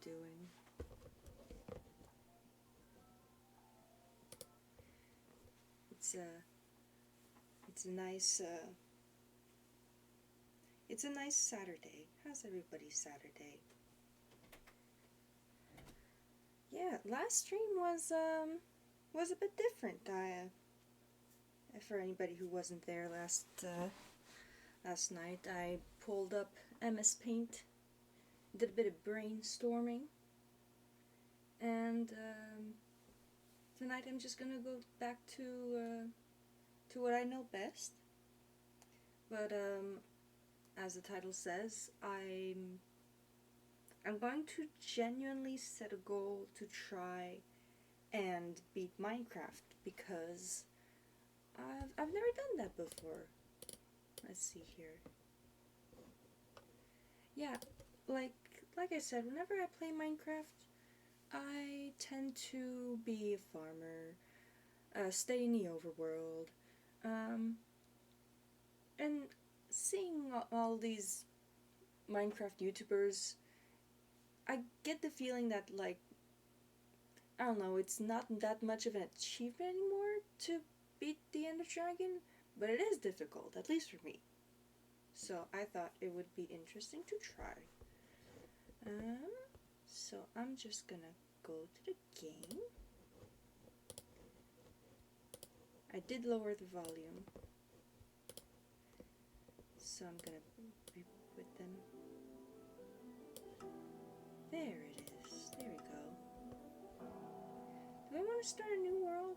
doing. It's a nice it's a nice Saturday. How's everybody's Saturday? Yeah, last stream was a bit different. For anybody who wasn't there last night, I pulled up MS Paint, did a bit of brainstorming, and tonight I'm just gonna go back to what I know best. But as the title says, I'm going to genuinely set a goal to try and beat Minecraft, because I've never done that before. Let's see here. Yeah, like I said, whenever I play Minecraft, I tend to be a farmer, stay in the overworld, and seeing all these Minecraft YouTubers, I get the feeling that, like, I don't know, it's not that much of an achievement anymore to beat the Enderdragon, but it is difficult, at least for me. So I thought it would be interesting to try. So I'm just gonna go to the game. I did lower the volume, so I'm gonna be with them. There it is. There we go. Do I want to start a new world?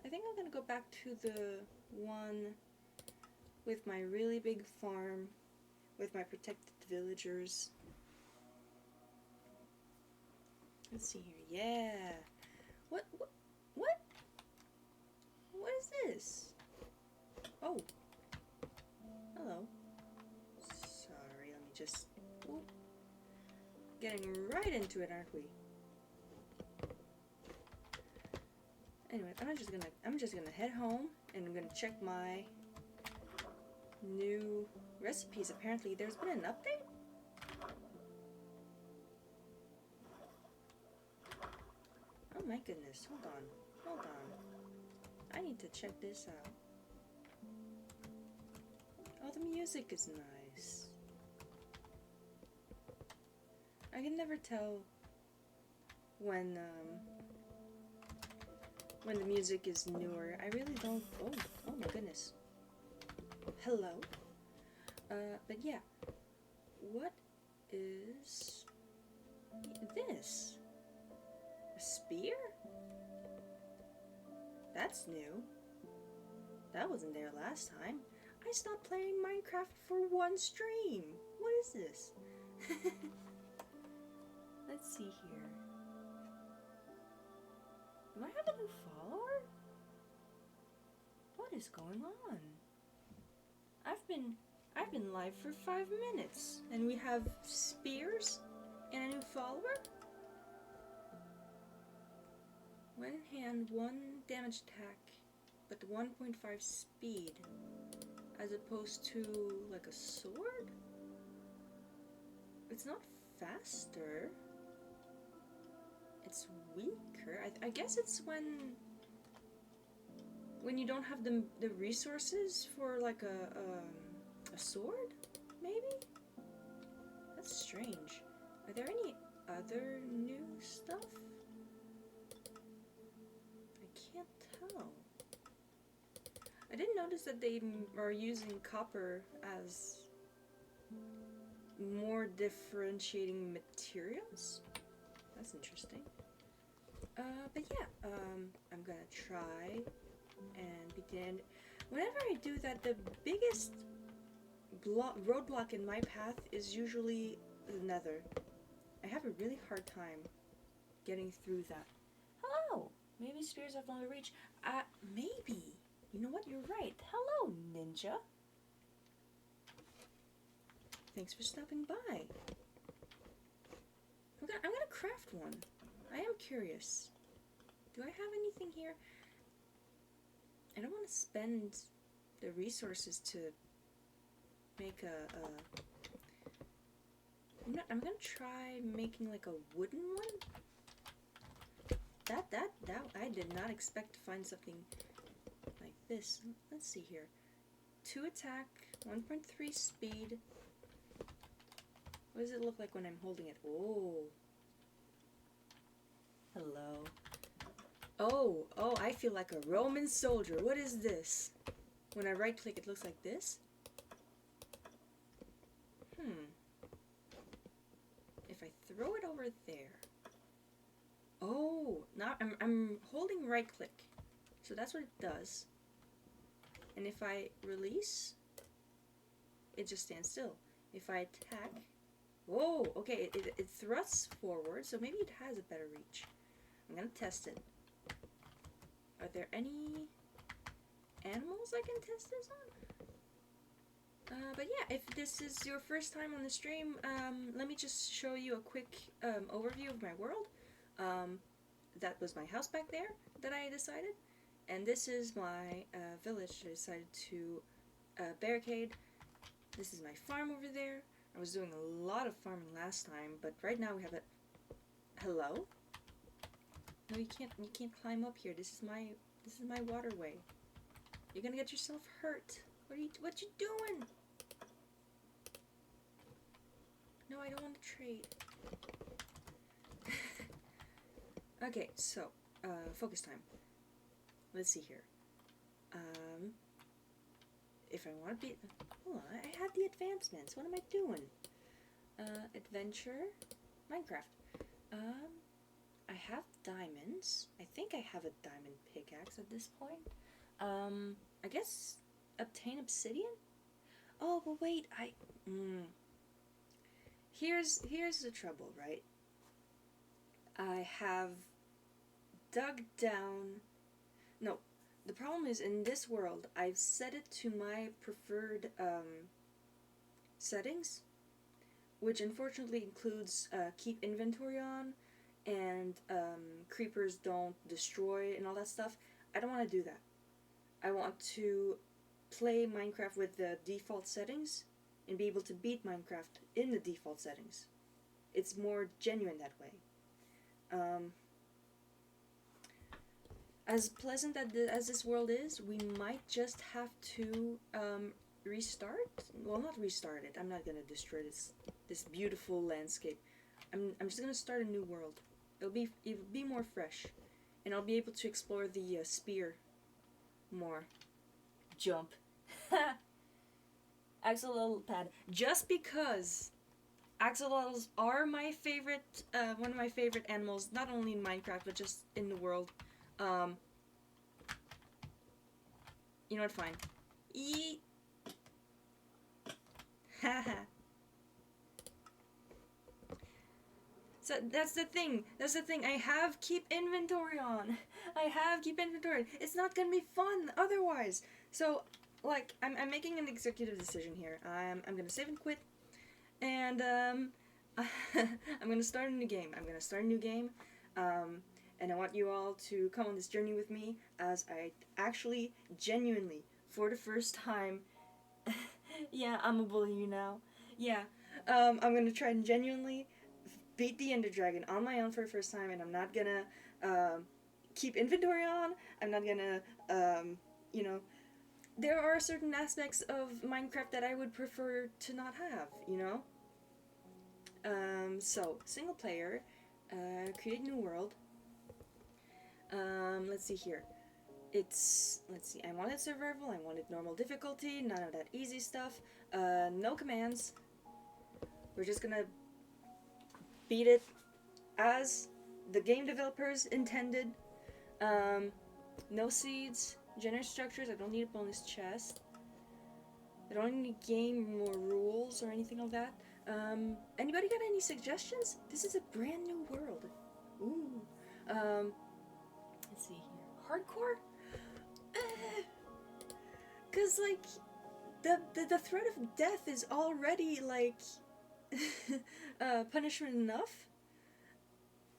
I think I'm gonna go back to the one with my really big farm, with my protected villagers. Let's see here. Yeah. What is this? Oh. Hello. Sorry, let me just... Ooh. Getting right into it, aren't we? Anyway, I'm just gonna head home, and I'm gonna check my new recipes. Apparently there's been an update? Oh my goodness, hold on. I need to check this out. Oh, the music is nice. I can never tell when the music is newer. I really don't... Oh my goodness. Hello? But yeah. What is this? A spear? That's new. That wasn't there last time. I stopped playing Minecraft for one stream. What is this? Let's see here. Do I have a new follower? What is going on? I've been live for 5 minutes, and we have spears and a new follower? One hand, 1 damage attack, but 1.5 speed, as opposed to like a sword? It's not faster. It's weaker. I guess it's when you don't have the resources for like a sword, maybe? That's strange. Are there any other new stuff? I can't tell. I didn't notice that they are using copper as more differentiating materials. That's interesting. But yeah, I'm gonna try and begin. Whenever I do that, the biggest roadblock in my path is usually the nether. I have a really hard time getting through that. Hello! Maybe spears have longer reach. Maybe. You know what? You're right. Hello, ninja. Thanks for stopping by. I'm gonna craft one. I am curious. Do I have anything here? I don't want to spend the resources to make I'm gonna try making like a wooden one. That I did not expect to find something like this. Let's see here. 2 attack, 1.3 speed. What does it look like when I'm holding it? Oh. Hello. Oh, I feel like a Roman soldier. What is this? When I right click, it looks like this. If I throw it over there. Oh, now I'm holding right click. So that's what it does. And if I release, it just stands still. If I attack, whoa, okay, it thrusts forward, so maybe it has a better reach. I'm gonna test it. Are there any animals I can test this on? But yeah, if this is your first time on the stream, let me just show you a quick overview of my world. That was my house back there that I decided. And this is my village I decided to barricade. This is my farm over there. I was doing a lot of farming last time, but right now we have a... Hello? No, you can't climb up here. This is my waterway. You're gonna get yourself hurt. What you doing? No, I don't want to trade. Okay, so focus time. Let's see here. If I want to be... Hold on, I have the advancements. What am I doing? Adventure. Minecraft. I have diamonds. I think I have a diamond pickaxe at this point. I guess obtain obsidian? Oh, but wait, Here's the trouble, right? I have dug down... No, the problem is in this world, I've set it to my preferred settings, which unfortunately includes keep inventory on, and creepers don't destroy and all that stuff. I don't want to do that. I want to play Minecraft with the default settings and be able to beat Minecraft in the default settings. It's more genuine that way. As pleasant as this world is, we might just have to restart. Well, not restart it. I'm not gonna destroy this beautiful landscape. I'm just gonna start a new world. It'll be more fresh, and I'll be able to explore the spear more. Jump. Axolotl pad. Just because axolotls are my favorite, one of my favorite animals, not only in Minecraft but just in the world. You know what? Fine. Eat. Haha. So that's the thing. I have keep inventory on. It's not gonna be fun otherwise. So, like, I'm making an executive decision here. I'm gonna save and quit, and I'm gonna start a new game. And I want you all to come on this journey with me as I actually, genuinely, for the first time, yeah, I'm a bully you now. Yeah, I'm gonna try and genuinely beat the Enderdragon on my own for the first time, and I'm not gonna keep inventory on. I'm not gonna, you know, there are certain aspects of Minecraft that I would prefer to not have, you know? So, single player, create new world. Let's see here. Let's see, I wanted survival, I wanted normal difficulty, none of that easy stuff, no commands. We're just gonna beat it as the game developers intended. No seeds, generous structures, I don't need a bonus chest. I don't need to gain more rules or anything like that. Anybody got any suggestions? This is a brand new world. Ooh. Let's see here. Hardcore? Cause like the threat of death is already like punishment enough.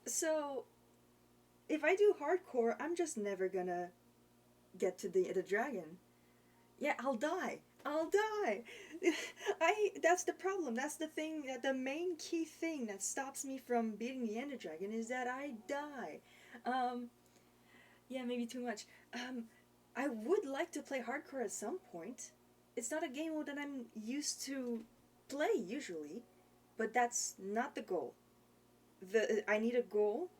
So if I do hardcore, I'm just never gonna get to the dragon. Yeah, I'll die. I'll die. That's the problem. That's the thing, the main key thing that stops me from beating the Enderdragon is that I die. Um, yeah, maybe too much. Um, I would like to play hardcore at some point. It's not a game mode that I'm used to play usually, but that's not the goal. I need a goal.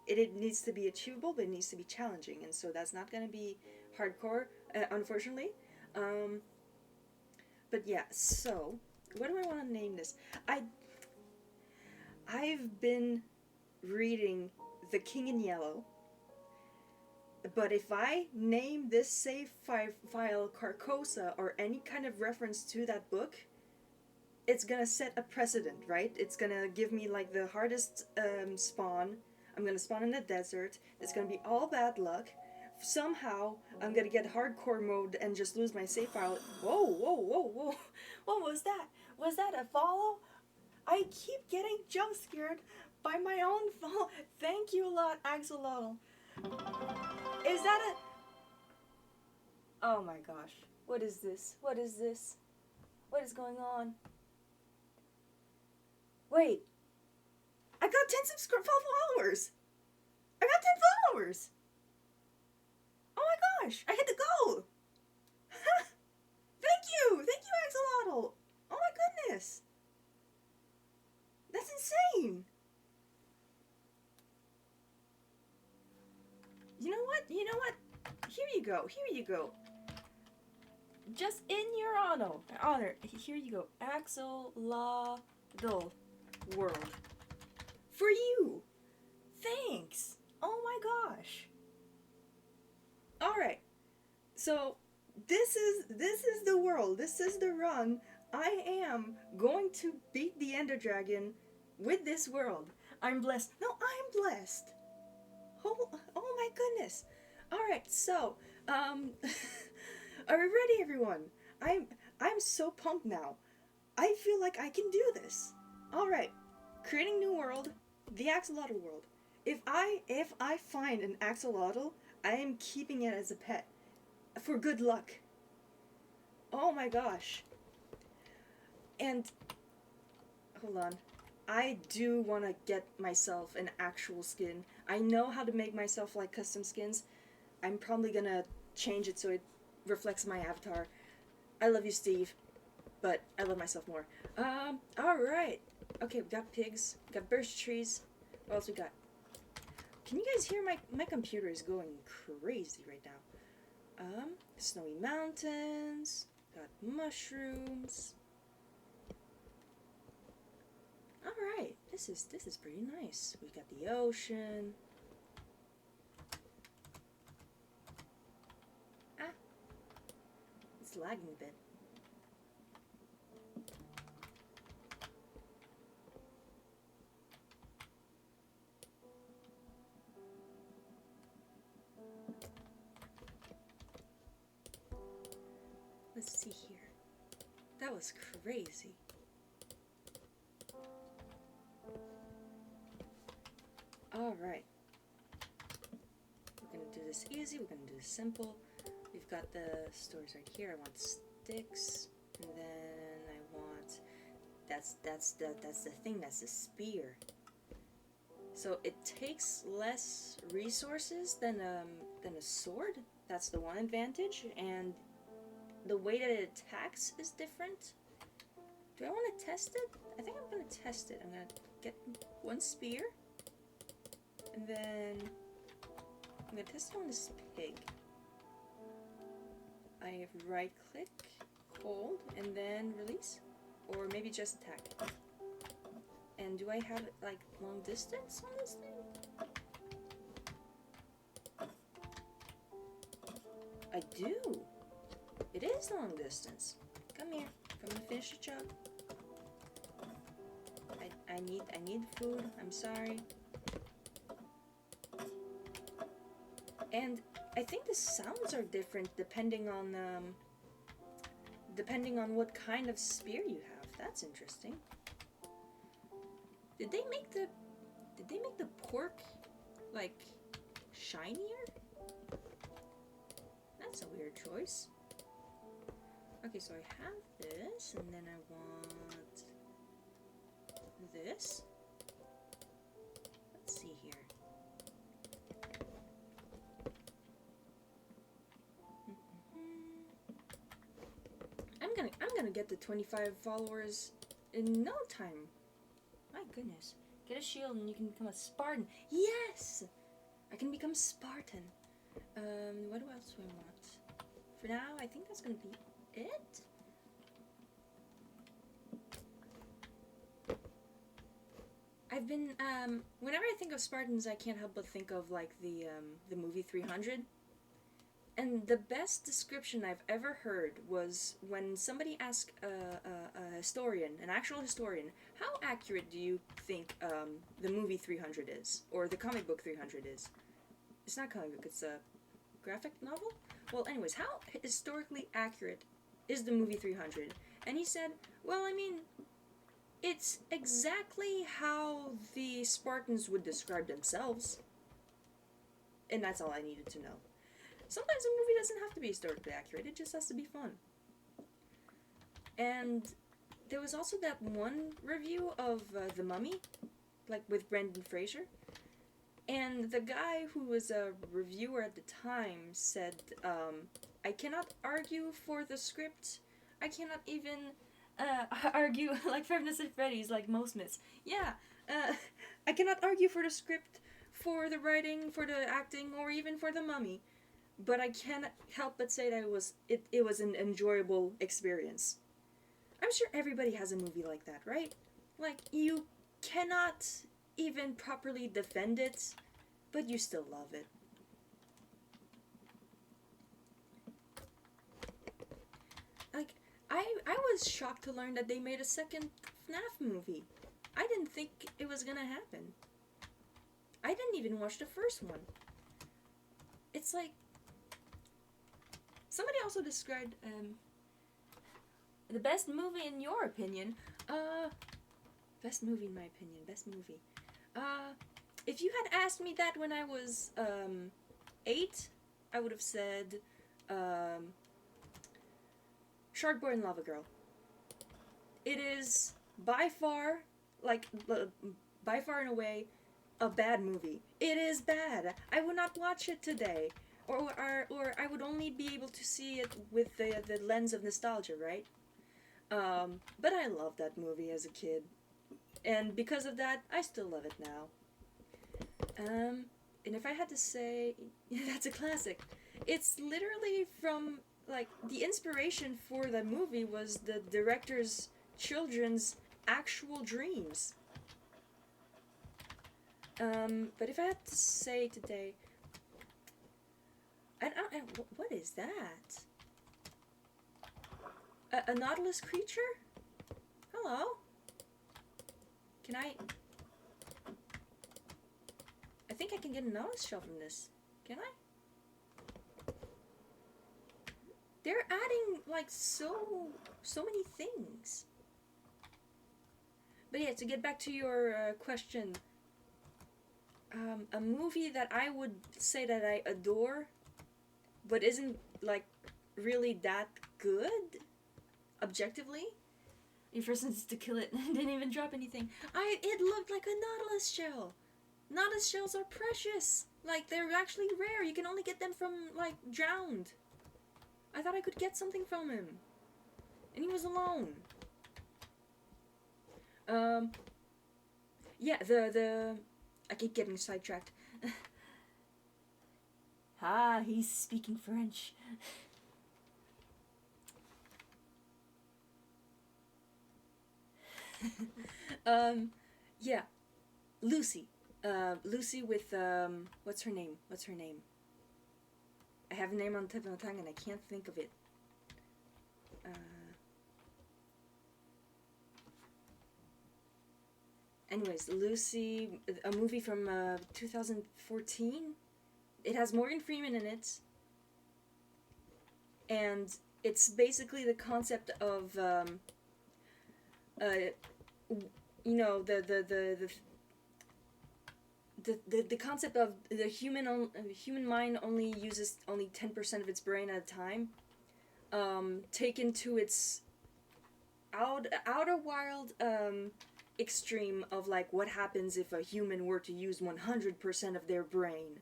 It needs to be achievable, but it needs to be challenging, and so that's not gonna be hardcore, unfortunately. Um, but yeah, so what do I want to name this? I I've been reading The King in Yellow, but if I name this save file Carcosa or any kind of reference to that book, it's gonna set a precedent, right? It's gonna give me like the hardest spawn. I'm gonna spawn in the desert. It's gonna be all bad luck. Somehow I'm gonna get hardcore mode and just lose my save file. Whoa, whoa, whoa, whoa! What was that? Was that a follow? I keep getting jump scared by my own fault. Thank you a lot, Axolotl. Is that a? Oh my gosh! What is this? What is this? What is going on? Wait, I got 10 followers. I got 10 followers. Oh my gosh, I hit the goal. Thank you, Axolotl. Oh my goodness, that's insane. You know what? You know what? Here you go. Here you go. Just in your honor. Here you go. Axolotl world. For you. Thanks. Oh my gosh. Alright. So this is the world. This is the run. I am going to beat the Enderdragon with this world. I'm blessed. No, I'm blessed. Oh my goodness. Alright, so, are we ready, everyone? I'm so pumped now. I feel like I can do this. Alright. Creating new world, the axolotl world. If I find an axolotl, I am keeping it as a pet. For good luck. Oh my gosh. And hold on. I do want to get myself an actual skin. I know how to make myself like custom skins. I'm probably gonna change it so it reflects my avatar. I love you, Steve, but I love myself more. Alright. Okay, we got pigs, we got birch trees. What else we got? Can you guys hear my computer is going crazy right now. Snowy mountains, got mushrooms. Alright, this is pretty nice. We've got the ocean. Ah, it's lagging a bit. Let's see here. That was crazy. Alright. We're gonna do this easy, we're gonna do this simple. We've got the stores right here. I want sticks, and then I want that's the thing, that's the spear. So it takes less resources than a sword. That's the one advantage, and the way that it attacks is different. Do I want to test it? I think I'm gonna test it. I'm gonna get one spear, and then I'm gonna test it on this pig. I have right click, hold, and then release, or maybe just attack. And do I have it like long distance on this thing? I do. It is long distance. Come here. I'm gonna finish the job. I need food. I'm sorry. And I think the sounds are different depending on what kind of spear you have. That's interesting. Did they make the pork like shinier? That's a weird choice. Okay, so I have this, and then I want this. Let's see here. I'm gonna get the 25 followers in no time. My goodness. Get a shield and you can become a Spartan. Yes! I can become Spartan. What else do I want? For now, I think that's gonna be it. I've been, whenever I think of Spartans, I can't help but think of, like, the movie 300. And the best description I've ever heard was when somebody asked a historian, an actual historian, how accurate do you think the movie 300 is? Or the comic book 300 is? It's not a comic book, it's a graphic novel? Well, anyways, how historically accurate is the movie 300? And he said, well, I mean, it's exactly how the Spartans would describe themselves. And that's all I needed to know. Sometimes a movie doesn't have to be historically accurate, it just has to be fun. And there was also that one review of The Mummy, like with Brendan Fraser. And the guy who was a reviewer at the time said, I cannot argue for the script. I cannot even argue like Five Nights at Freddy's, like most myths. Yeah, I cannot argue for the script, for the writing, for the acting, or even for The Mummy. But I can't help but say that it was an enjoyable experience. I'm sure everybody has a movie like that, right? Like, you cannot even properly defend it, but you still love it. Like, I was shocked to learn that they made a second FNAF movie. I didn't think it was gonna happen. I didn't even watch the first one. It's like, somebody also described the best movie in your opinion. Best movie in my opinion. Best movie. If you had asked me that when I was 8, I would have said Shark Boy and Lava Girl. It is by far, like, by far and away, a bad movie. It is bad. I would not watch it today. Or I would only be able to see it with the lens of nostalgia, right? But I loved that movie as a kid. And because of that, I still love it now. And if I had to say, that's a classic. It's literally from, like, the inspiration for the movie was the director's children's actual dreams. But if I had to say today, what is that? A nautilus creature? Hello? Can I think I can get a nautilus shell from this. Can I? They're adding, like, so many things. But yeah, to get back to your question, a movie that I would say that I adore, but isn't, like, really that good, objectively. The first instance to kill it didn't even drop anything. It looked like a nautilus shell. Nautilus shells are precious. Like, they're actually rare. You can only get them from, like, drowned. I thought I could get something from him. And he was alone. Yeah, I keep getting sidetracked. He's speaking French. Yeah. Lucy. Lucy with, what's her name? I have a name on the tip of my tongue and I can't think of it. Anyways, Lucy, a movie from 2014. It has Morgan Freeman in it. And it's basically the concept of, you know, the concept of the human mind only uses only 10% of its brain at a time. taken to its outer wild extreme of like what happens if a human were to use 100% of their brain.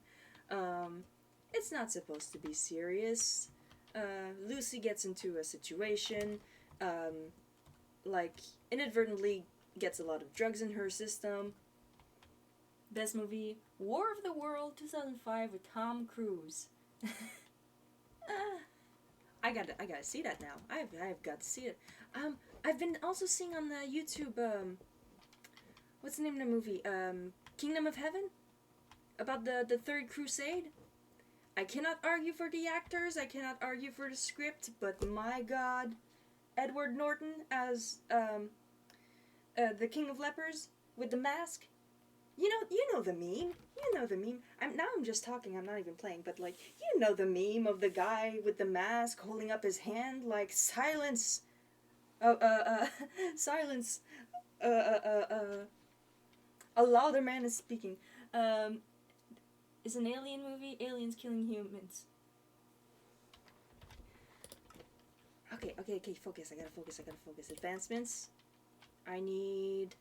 It's not supposed to be serious. Lucy gets into a situation, like inadvertently gets a lot of drugs in her system. Best movie, War of the World 2005 with Tom Cruise. I gotta see that now. I've got to see it. I've been also seeing on the YouTube, what's the name of the movie? Kingdom of Heaven? About the Third Crusade? I cannot argue for the actors, I cannot argue for the script, but my god, Edward Norton as, the King of Lepers with the mask. You know the meme. You know the meme. I'm just talking, I'm not even playing, but like, you know the meme of the guy with the mask holding up his hand like, silence! Silence! A louder man is speaking. It's an alien movie, aliens killing humans. Okay, focus, I gotta focus. Advancements. I need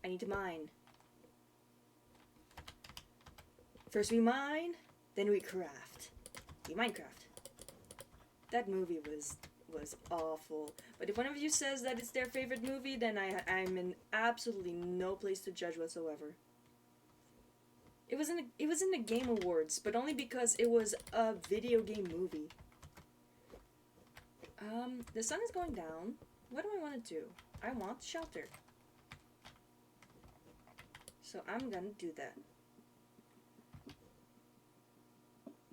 to mine. First we mine, then we craft. We Minecraft. That movie was awful. But if one of you says that it's their favorite movie, then I'm in absolutely no place to judge whatsoever. It was in the Game Awards, but only because it was a video game movie. The sun is going down. What do I want to do? I want shelter. So I'm gonna do that.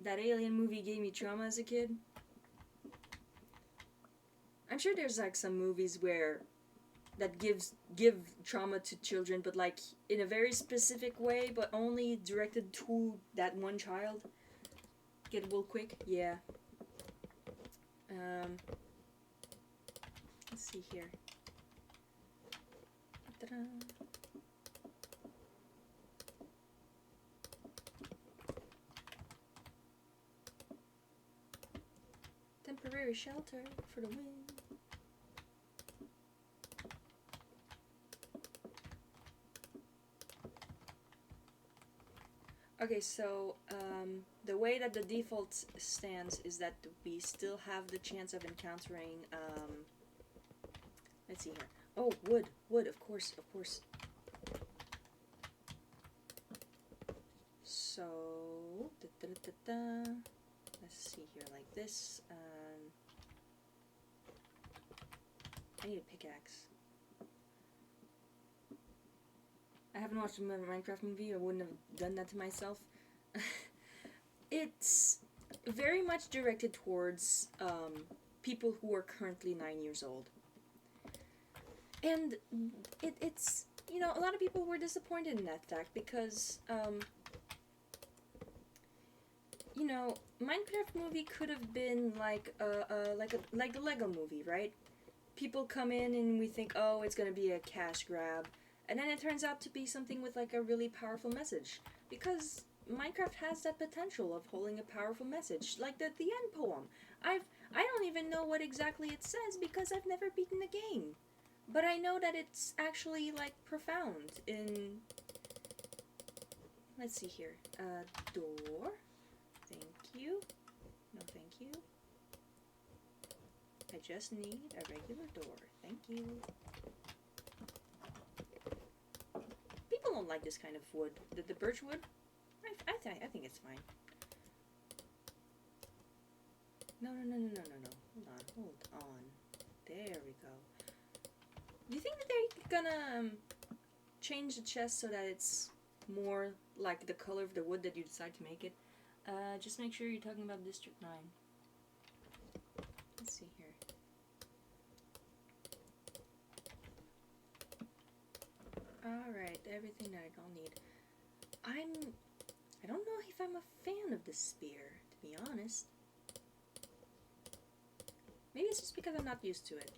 That alien movie gave me trauma as a kid. I'm sure there's like some movies where that give trauma to children, but like in a very specific way, but only directed to that one child. Gettable quick, yeah. Let's see here. Ta-da. Temporary shelter for the win. Okay, so the way that the default stands is that we still have the chance of encountering, let's see here. Oh, wood, of course. So, let's see here, like this. I need a pickaxe. I haven't watched a Minecraft movie, I wouldn't have done that to myself. It's very much directed towards people who are currently 9 years old. And it's, you know, a lot of people were disappointed in that fact because, you know, Minecraft movie could have been like the Lego movie, right? People come in and we think, oh, it's gonna be a cash grab. And then it turns out to be something with like a really powerful message. Because Minecraft has that potential of holding a powerful message. Like the end poem. I don't even know what exactly it says because I've never beaten the game. But I know that it's actually like profound in... Let's see here. Door. Thank you. No thank you. I just need a regular door. Thank you. People don't like this kind of wood. The birch wood? I think it's fine. No. Hold on. There we go. Do you think that they're gonna change the chest so that it's more like the color of the wood that you decide to make it? Just make sure you're talking about District 9. Let's see here. Alright, everything that I don't need. I don't know if I'm a fan of the spear, to be honest. Maybe it's just because I'm not used to it.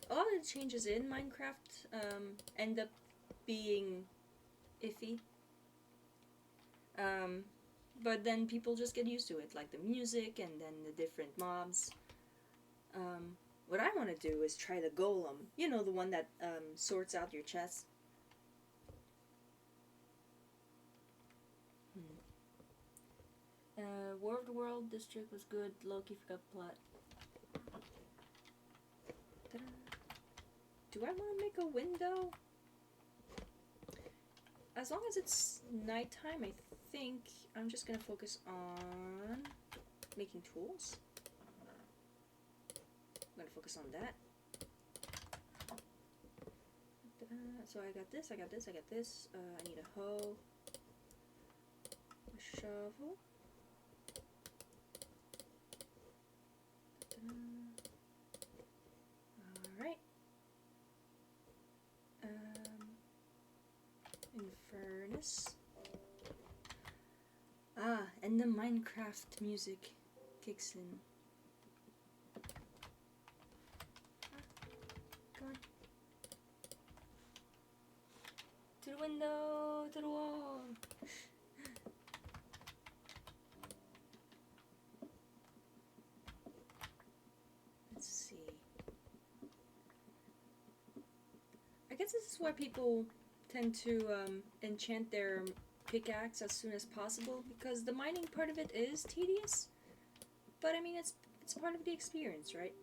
A lot of the changes in Minecraft end up being iffy. But then people just get used to it, like the music and then the different mobs. What I want to do is try the golem. You know, the one that sorts out your chest. War of the World District was good. Loki forgot plot. Ta-da. Do I want to make a window? As long as it's nighttime, I think I'm just gonna focus on making tools. I'm gonna focus on that. So I got this, I got this, I got this. I need a hoe, a shovel. Alright. Furnace. Ah, and the Minecraft music kicks in. Come on. To the window, to the wall. Let's see. I guess this is why people tend to enchant their pickaxe as soon as possible, because the mining part of it is tedious, but I mean it's part of the experience, right?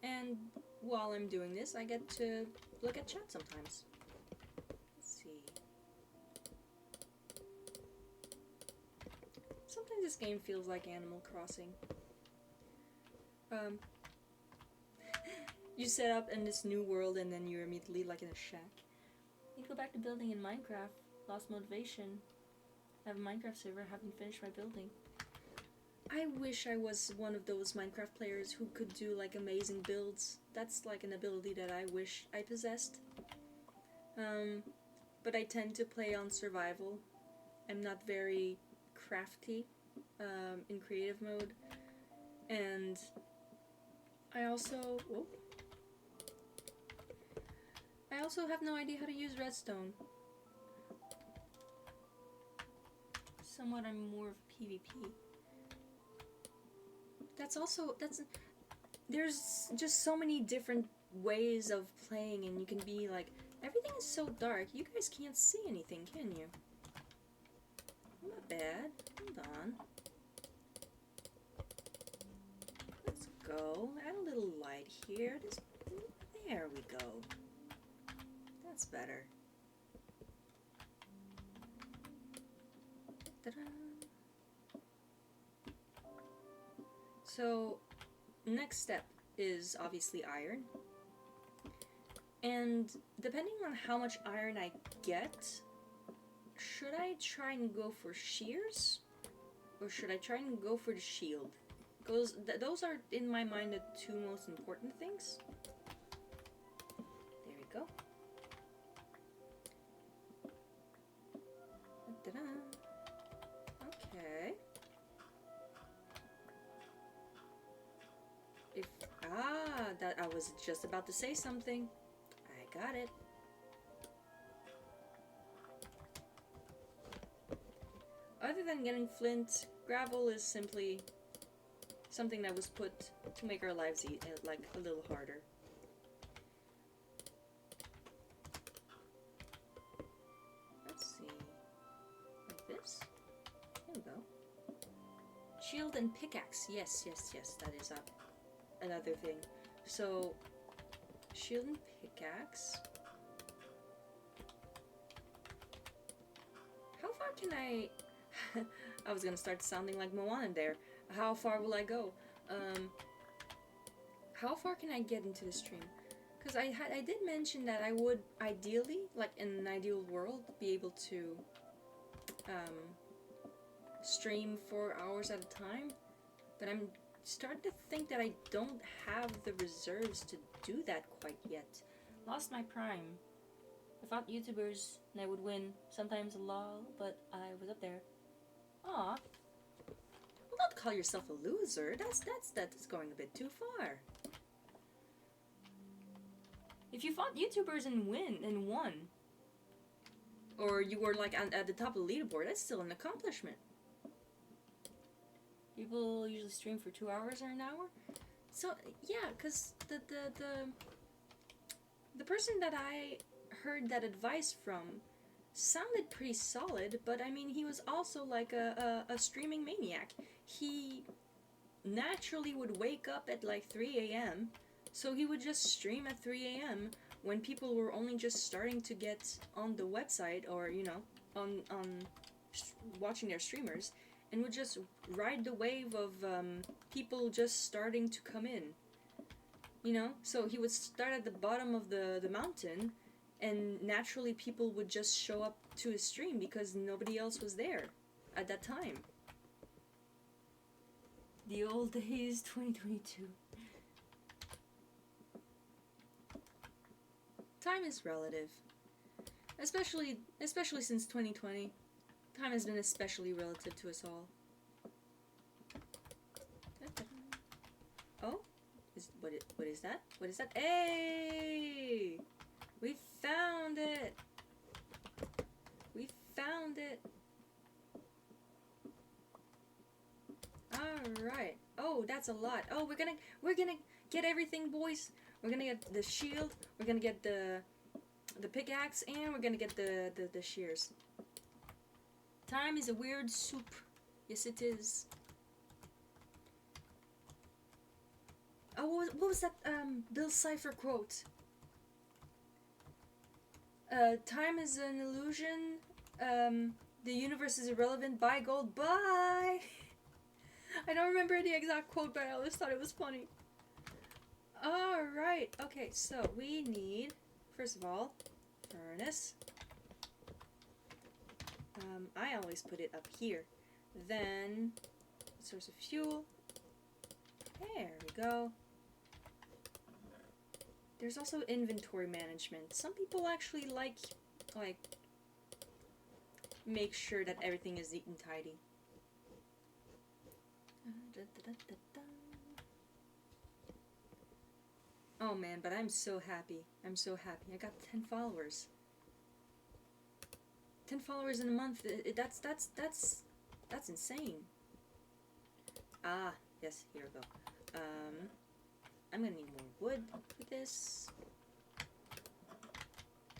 And while I'm doing this, I get to look at chat sometimes. Let's see. Sometimes this game feels like Animal Crossing. You set up in this new world and then you're immediately like in a shack. Need to go back to building in Minecraft. Lost motivation. I have a Minecraft server, haven't finished my building. I wish I was one of those Minecraft players who could do like amazing builds. That's like an ability that I wish I possessed. But I tend to play on survival. I'm not very crafty in creative mode. And I also have no idea how to use redstone. Somewhat I'm more of PvP. There's just so many different ways of playing, and you can be like, everything is so dark, you guys can't see anything, can you? Not bad. Hold on. Let's go. Add a little light here. There we go. That's better. Ta-da. So, next step is obviously iron. And depending on how much iron I get, should I try and go for shears? Or should I try and go for the shield? Because those are, in my mind, the two most important things. There we go. Ta-da. Okay. That I was just about to say something. I got it. Other than getting flint, gravel is simply something that was put to make our lives like a little harder. Let's see. Like this. There we go. Shield and pickaxe. Yes, that is another thing. So, shield and pickaxe. How far can I... I was gonna start sounding like Moana there. How far will I go? How far can I get into the stream? Because I did mention that I would ideally, like in an ideal world, be able to stream 4 hours at a time. But I'm starting to think that I don't have the reserves to do that quite yet. Lost my prime. I fought YouTubers and I would win. Sometimes a lol, but I was up there. Aw. Well, don't call yourself a loser. That's going a bit too far. If you fought YouTubers and won, or you were like at the top of the leaderboard, that's still an accomplishment. People usually stream for 2 hours or an hour. So yeah, cause the person that I heard that advice from sounded pretty solid, but I mean he was also like a streaming maniac. He naturally would wake up at like 3 a.m. So he would just stream at 3 a.m. when people were only just starting to get on the website, or you know, on watching their streamers, and would just ride the wave of people just starting to come in. You know, so he would start at the bottom of the mountain, and naturally people would just show up to his stream because nobody else was there at that time. The old days, 2022. Time is relative. Especially since 2020. Time has been especially relative to us all. Oh? What is that? What is that? Hey! We found it! We found it! Alright. Oh, that's a lot. Oh, we're gonna get everything, boys. We're gonna get the shield, we're gonna get the pickaxe, and we're gonna get the shears. Time is a weird soup. Yes, it is. Oh, what was that Bill Cipher quote? Time is an illusion. The universe is irrelevant. Buy gold. Bye! I don't remember the exact quote, but I always thought it was funny. Alright, okay, so we need, first of all, furnace. I always put it up here. Then, source of fuel. There we go. There's also inventory management. Some people actually like, make sure that everything is neat and tidy. Oh man, but I'm so happy. I'm so happy. I got 10 followers. 10 followers in a month. That's insane. Ah, yes, here we go. I'm gonna need more wood for this.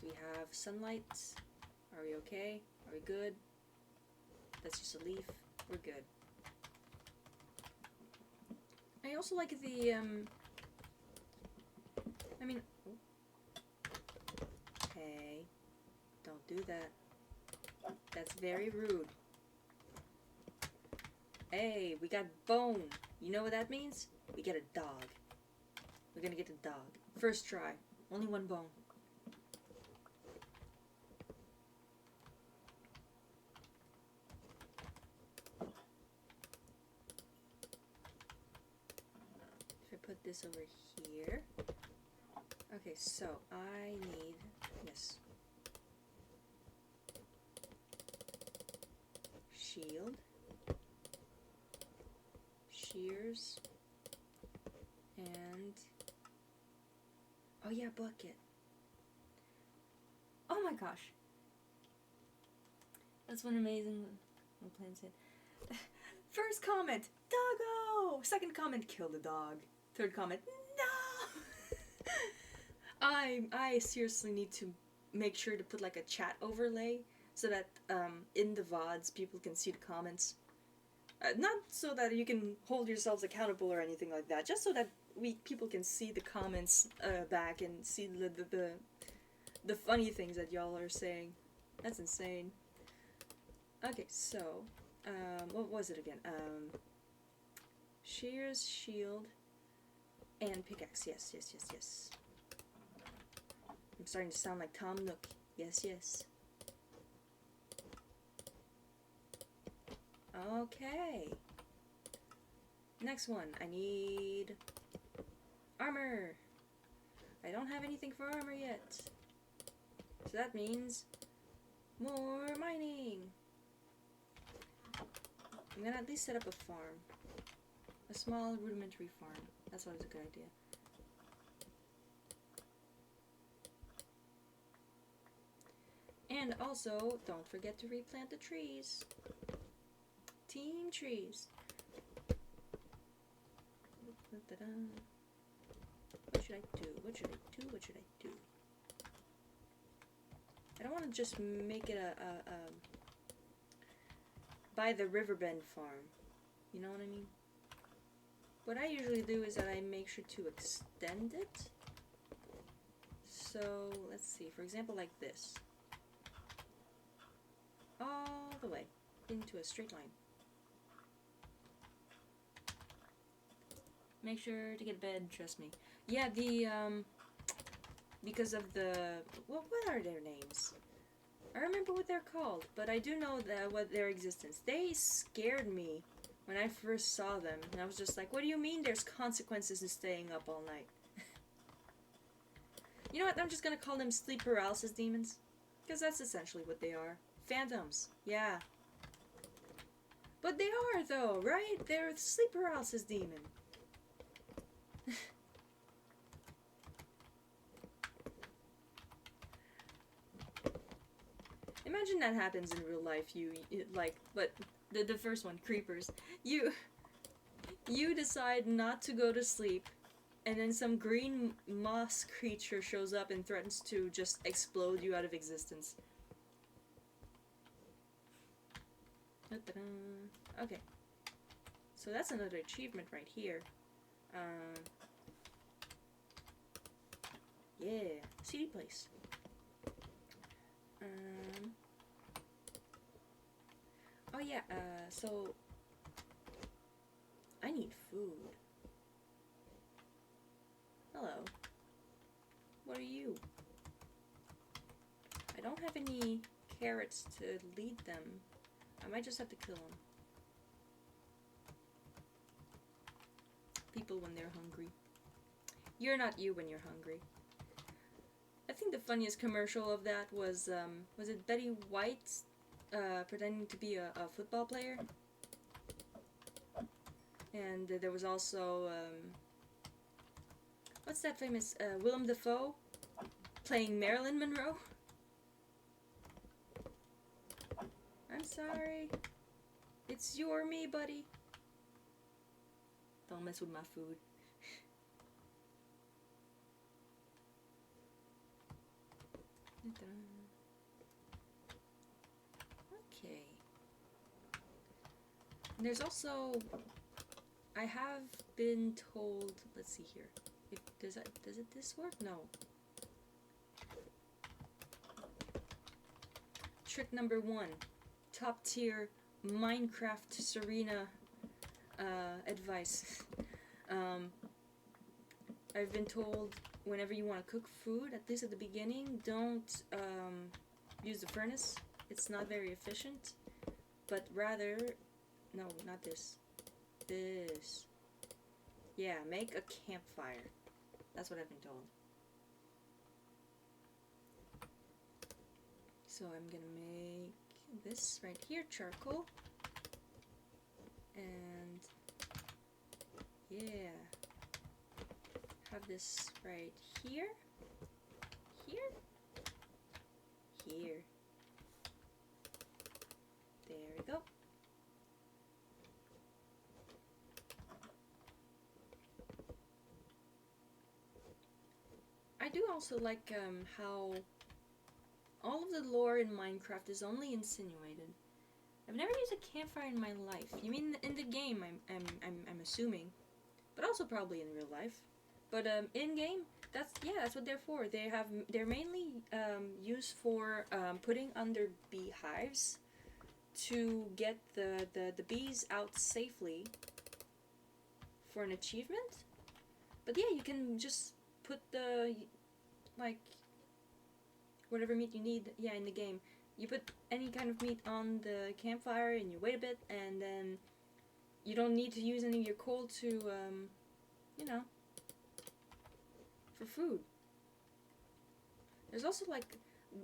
Do we have sunlight? Are we okay? Are we good? That's just a leaf. We're good. I also like the, I mean, hey, don't do that. That's very rude. Hey, we got bone. You know what that means? We get a dog. We're gonna get a dog. First try. Only one bone. If I put this over here. Okay, so I need, yes, shield, shears, and, oh yeah, bucket. Oh my gosh. That's one amazing plan said. First comment, doggo! Second comment, kill the dog. Third comment, no! I seriously need to make sure to put like a chat overlay so that in the VODs people can see the comments. Not so that you can hold yourselves accountable or anything like that, just so that people can see the comments back and see the funny things that y'all are saying. That's insane. Okay, so what was it again? Shears, shield, and pickaxe. Yes. I'm starting to sound like Tom Nook. Yes. Okay. Next one. I need armor. I don't have anything for armor yet. So that means more mining. I'm gonna at least set up a farm. A small rudimentary farm. That's always a good idea. And also, don't forget to replant the trees. Team trees. What should I do? What should I do? What should I do? I don't want to just make it a by the riverbend farm. You know what I mean? What I usually do is that I make sure to extend it. So, let's see. For example, like this. All the way into a straight line. Make sure to get a bed, trust me. Yeah, because of the, what are their names? I remember what they're called, but I do know what their existence. They scared me when I first saw them, and I was just like, what do you mean there's consequences to staying up all night? You know what, I'm just gonna call them sleep paralysis demons, because that's essentially what they are. Phantoms, yeah. But they are, though, right? They're a sleep paralysis demon. Imagine that happens in real life. But the first one, creepers. You decide not to go to sleep, and then some green moss creature shows up and threatens to just explode you out of existence. Okay. So that's another achievement right here. Yeah, CD place. Oh yeah, so I need food. Hello. What are you? I don't have any carrots to lead them. I might just have to kill them. People when they're hungry. You're not you when you're hungry. I think the funniest commercial of that was it Betty White pretending to be a football player? And there was also, what's that famous, Willem Dafoe playing Marilyn Monroe? I'm sorry. It's you or me, buddy. Don't mess with my food. Okay. And there's also, I have been told, let's see here. Does this work? No. Trick number 1. Top tier Minecraft Serena advice. I've been told whenever you want to cook food, at least at the beginning, don't use the furnace. It's not very efficient. But rather, no, not this. This. Yeah, make a campfire. That's what I've been told. So I'm gonna make this right here, charcoal. And yeah, have this right here, here, here. There we go. I do also like how all of the lore in Minecraft is only insinuated. I've never used a campfire in my life. You mean in the game? I'm assuming, but also probably in real life. But in game, that's what they're for. They're mainly used for putting under beehives to get the bees out safely for an achievement. But yeah, you can just put the whatever meat you need, in the game. You put any kind of meat on the campfire and you wait a bit, and then you don't need to use any of your coal to, for food. There's also,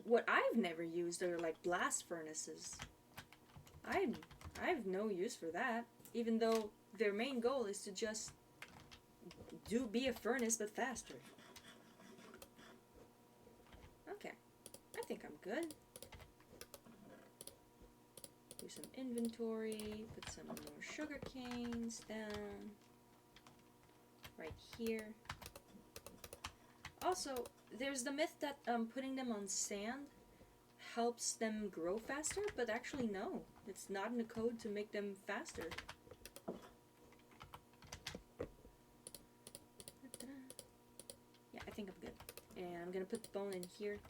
what I've never used are, blast furnaces. I have no use for that, even though their main goal is to just be a furnace, but faster. Okay. I think I'm good. do some inventory, put some more sugar canes down right here. Also, there's the myth that putting them on sand helps them grow faster, but actually no, it's not in the code to make them faster. Yeah, I think I'm good. And I'm gonna put the bone in here,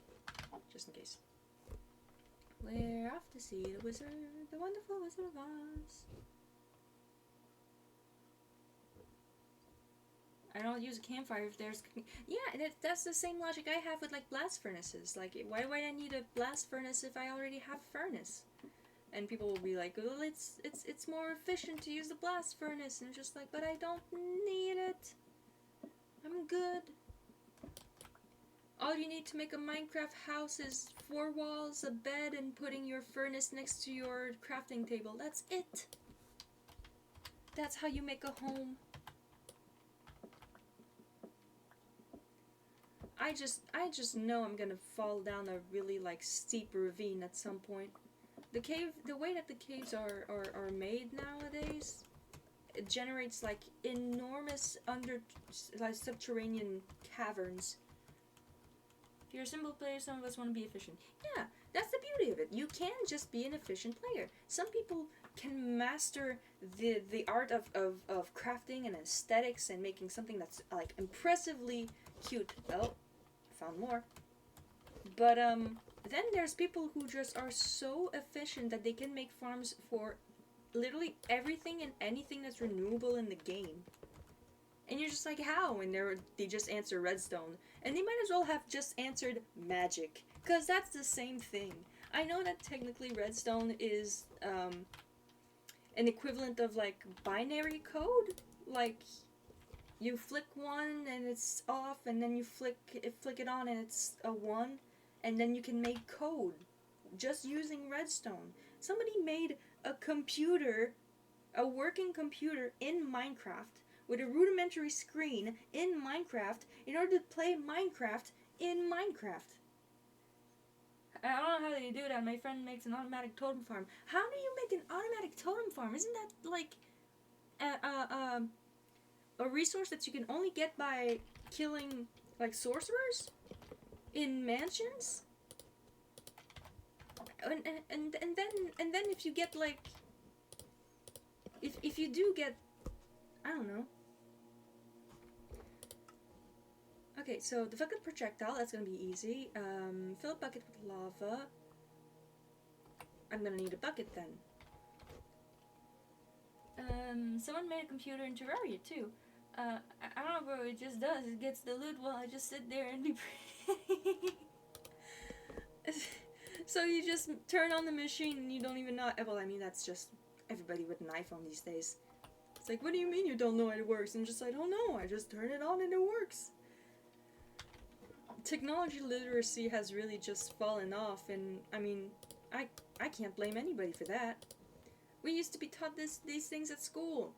just in case. We're off to see the wizard, the wonderful Wizard of Oz. I don't use a campfire if there's... Yeah, that's the same logic I have with, like, blast furnaces. Like, why would I need a blast furnace if I already have a furnace? And people will be like, well, it's more efficient to use the blast furnace. And I'm just like, but I don't need it. I'm good. All you need to make a Minecraft house is 4 walls, a bed, and putting your furnace next to your crafting table. That's it. That's how you make a home. I just know I'm gonna fall down a really, like, steep ravine at some point. The way that the caves are made nowadays, it generates, like, enormous subterranean caverns. If you're a simple player, some of us want to be efficient. Yeah, that's the beauty of it. You can just be an efficient player. Some people can master the art of crafting and aesthetics and making something that's, like, impressively cute. Oh, found more. But then there's people who just are so efficient that they can make farms for literally everything and anything that's renewable in the game. And you're just like, how? And they just answer redstone. And they might as well have just answered magic, because that's the same thing. I know that technically redstone is an equivalent of, like, binary code. Like, you flick one and it's off, and then you flick it on and it's a 1, and then you can make code just using redstone. Somebody made a computer, a working computer in Minecraft, with a rudimentary screen in Minecraft in order to play Minecraft in Minecraft. I don't know how they do that. My friend makes an automatic totem farm. How do you make an automatic totem farm? Isn't that like a resource that you can only get by killing, like, sorcerers in mansions? And then if you get, like, if you do get, I don't know. Okay, so the fucking projectile, that's gonna be easy. Fill a bucket with lava. I'm gonna need a bucket then. Someone made a computer in Terraria too. I don't know what it just does. It gets the loot while I just sit there and be pretty. So you just turn on the machine and you don't even know. Well, I mean, that's just everybody with an iPhone these days. It's like, what do you mean you don't know how it works? And just, I don't know. I just turn it on and it works. Technology literacy has really just fallen off, and I mean, I can't blame anybody for that. We used to be taught these things at school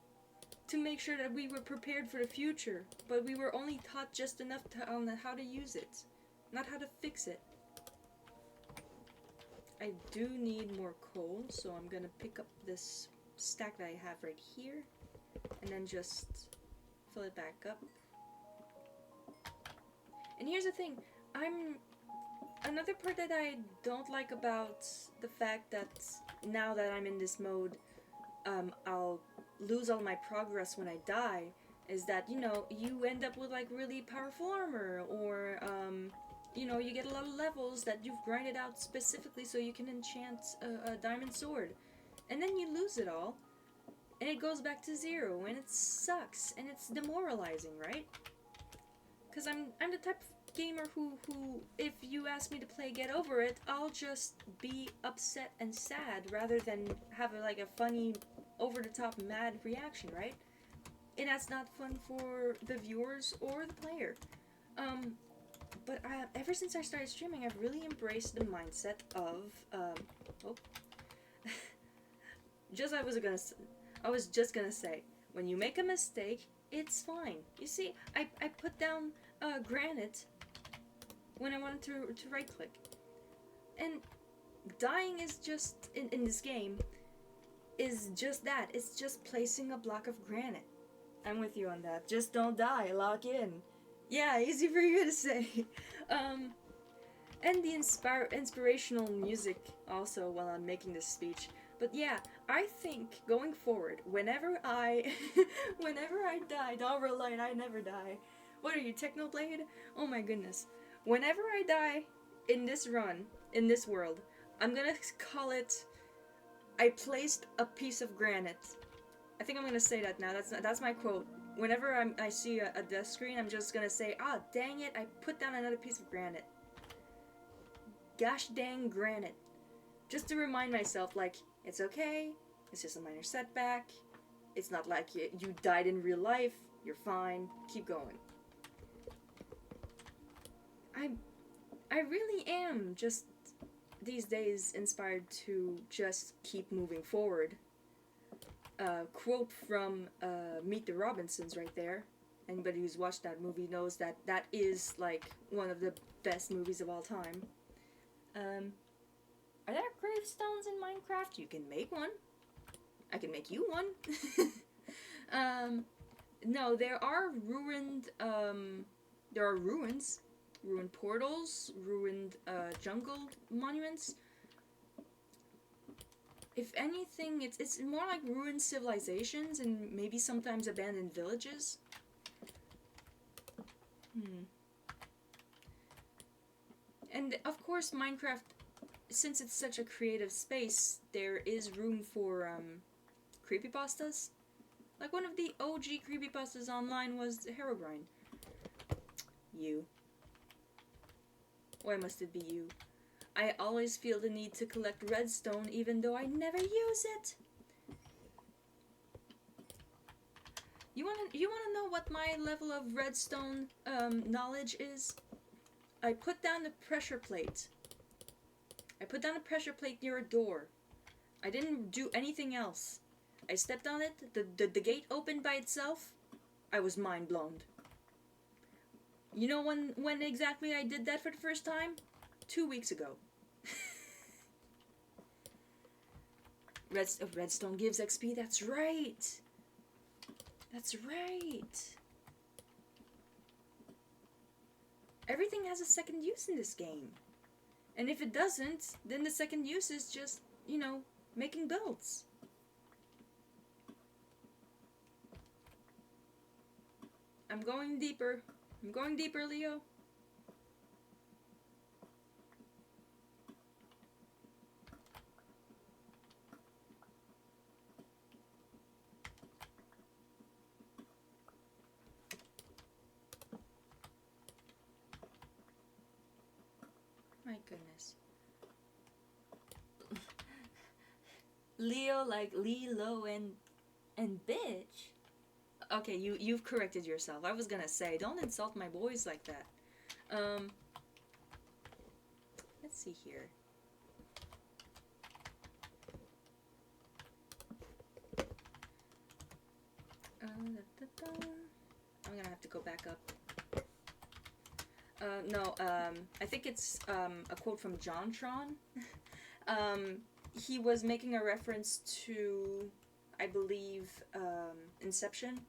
to make sure that we were prepared for the future, but we were only taught just enough on how to use it, not how to fix it. I do need more coal, so I'm gonna pick up this stack that I have right here, and then just fill it back up. And here's the thing, another part that I don't like about the fact that now that I'm in this mode, I'll lose all my progress when I die, is that, you know, you end up with, like, really powerful armor, or, you know, you get a lot of levels that you've grinded out specifically so you can enchant a diamond sword. And then you lose it all, and it goes back to 0, and it sucks, and it's demoralizing, right? Because I'm the type of gamer who, if you ask me to play Get Over It, I'll just be upset and sad rather than have a funny, over-the-top mad reaction, right? And that's not fun for the viewers or the player. But ever since I started streaming, I've really embraced the mindset of, I was just gonna say, when you make a mistake, it's fine. You see, I put down granite when I wanted to right click. And dying is just, in this game, is just that. It's just placing a block of granite. I'm with you on that. Just don't die. Lock in. Yeah, easy for you to say. And the inspirational music also while I'm making this speech. But yeah, I think going forward, whenever I die, don't rely, I never die. What are you, Technoblade? Oh my goodness. Whenever I die in this run, in this world, I'm gonna call it, I placed a piece of granite. I think I'm gonna say that now. That's my quote. Whenever I see a death screen, I'm just gonna say, ah, dang it, I put down another piece of granite. Gosh dang granite. Just to remind myself, like, it's okay, it's just a minor setback, it's not like you died in real life, you're fine, keep going. I really am just these days inspired to just keep moving forward. Quote from Meet the Robinsons right there. Anybody who's watched that movie knows that that is like one of the best movies of all time. Are there gravestones in Minecraft? You can make one. I can make you one. No, there are ruined, there are ruins. Ruined portals, ruined jungle monuments. If anything, it's more like ruined civilizations and maybe sometimes abandoned villages. And of course, Minecraft, since it's such a creative space, there is room for creepypastas. Like one of the OG creepypastas online was Herobrine. You. Why must it be you? I always feel the need to collect redstone even though I never use it. You wanna know what my level of redstone knowledge is? I put down the pressure plate. I put down a pressure plate near a door. I didn't do anything else. I stepped on it, the gate opened by itself. I was mind blown. You know when exactly I did that for the first time? 2 weeks ago. Redstone gives XP, that's right. That's right. Everything has a second use in this game. And if it doesn't, then the second use is just, you know, making builds. I'm going deeper. I'm going deeper, Leo. My goodness. Leo like Lilo and bitch. Okay, you've corrected yourself. I was gonna say, don't insult my boys like that. Let's see here. I'm gonna have to go back up. No, I think it's a quote from JonTron. He was making a reference to, I believe, Inception.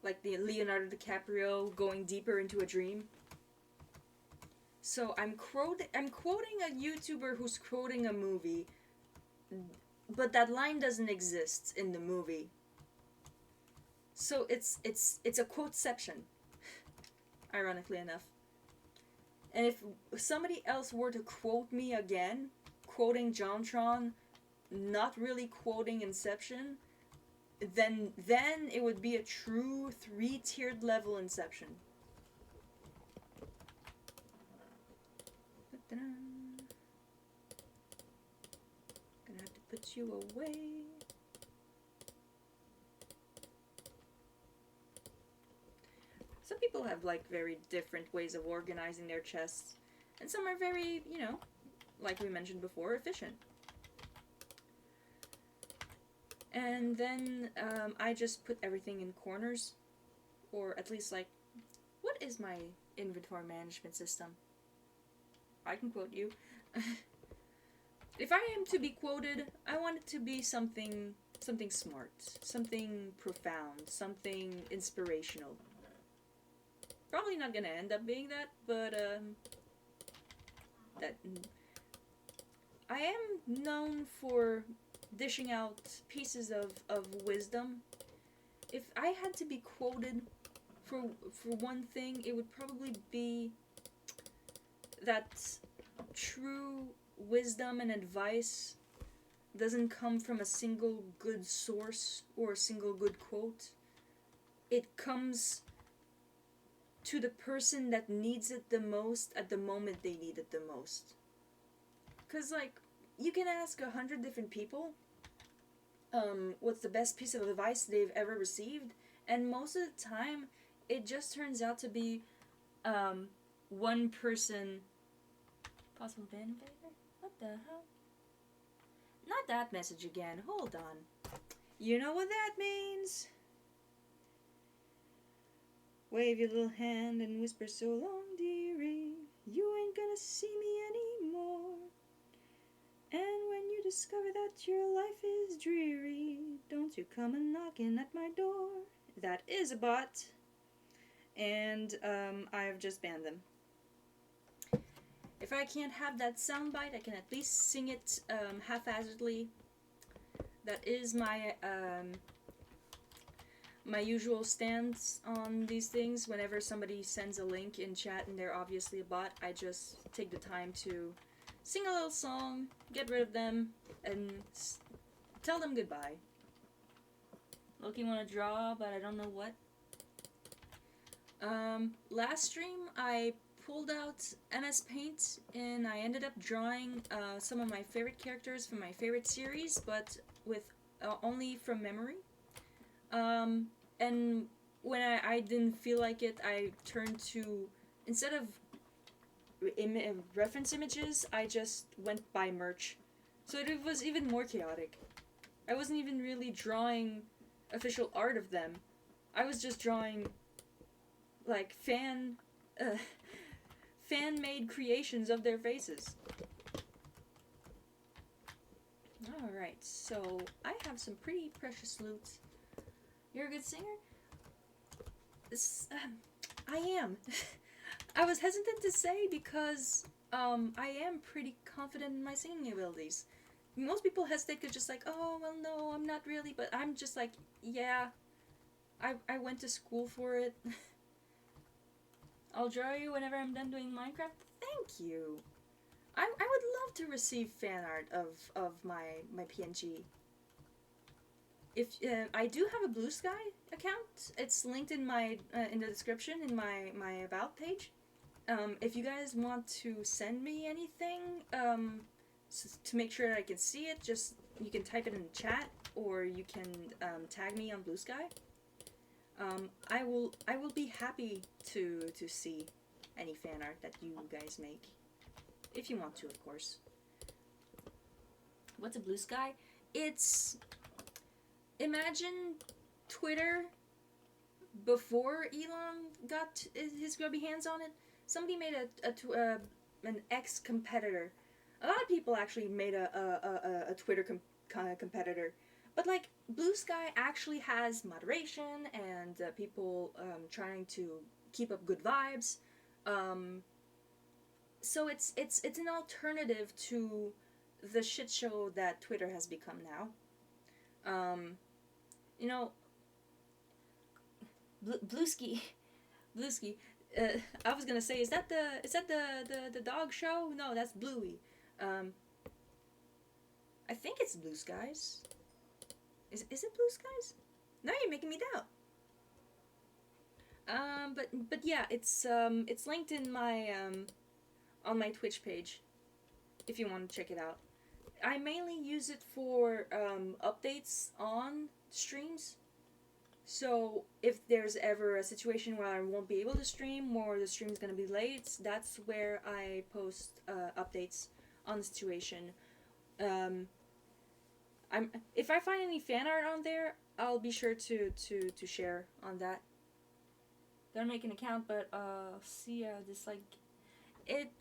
Like the Leonardo DiCaprio going deeper into a dream. So I'm quoting a YouTuber who's quoting a movie, but that line doesn't exist in the movie. So it's a quoteception, ironically enough. And if somebody else were to quote me again, quoting JonTron, not really quoting Inception, then it would be a true 3-tiered level Inception. Gonna have to put you away. Some people have like very different ways of organizing their chests, and some are very, you know, like we mentioned before, efficient. And then I just put everything in corners, or at least like, what is my inventory management system? I can quote you. If I am to be quoted, I want it to be something something smart, something profound, something inspirational. Probably not gonna end up being that, but that I am known for dishing out pieces of wisdom. If I had to be quoted for one thing, it would probably be that true wisdom and advice doesn't come from a single good source or a single good quote. It comes to the person that needs it the most at the moment they need it the most. Because, like, you can ask 100 different people what's the best piece of advice they've ever received, and most of the time, it just turns out to be one person. Possible ban invader? What the hell? Not that message again. Hold on. You know what that means? Wave your little hand and whisper so long, dearie. You ain't gonna see me anymore. And when you discover that your life is dreary, don't you come a knocking at my door. That is a bot. And I've just banned them. If I can't have that soundbite, I can at least sing it haphazardly. That is my my usual stance on these things. Whenever somebody sends a link in chat and they're obviously a bot, I just take the time to sing a little song, get rid of them, and tell them goodbye. Loki want to draw, but I don't know what. Last stream I pulled out MS Paint and I ended up drawing some of my favorite characters from my favorite series, but with only from memory. And when I didn't feel like it, I turned to, instead of reference images, I just went by merch. So it was even more chaotic. I wasn't even really drawing official art of them. I was just drawing like fan-made creations of their faces. Alright, so I have some pretty precious loot. You're a good singer? I am. I was hesitant to say because I am pretty confident in my singing abilities. Most people hesitate because just like, oh, well, no, I'm not really, but I'm just like, yeah, I went to school for it. I'll draw you whenever I'm done doing Minecraft. Thank you. I would love to receive fan art of my PNG. If I do have a Blue Sky account, it's linked in my in the description in my about page. If you guys want to send me anything to make sure that I can see it, just you can type it in the chat or you can tag me on Blue Sky. I will be happy to see any fan art that you guys make, if you want to, of course. What's a Blue Sky? It's, imagine Twitter before Elon got his grubby hands on it. Somebody made an ex-competitor. A lot of people actually made a Twitter competitor. But, like, Blue Sky actually has moderation and people trying to keep up good vibes. So it's an alternative to the shit show that Twitter has become now. You know, Bluesky, I was gonna say, is that the dog show? No, that's Bluey. I think it's Blue Skies. Is it Blue Skies? Now you're making me doubt. But yeah, it's linked in my on my Twitch page, if you want to check it out. I mainly use it for updates on streams. So if there's ever a situation where I won't be able to stream or the stream's gonna be late, that's where I post updates on the situation. If I find any fan art on there, I'll be sure to share on that. Don't make an account, but see, this like it.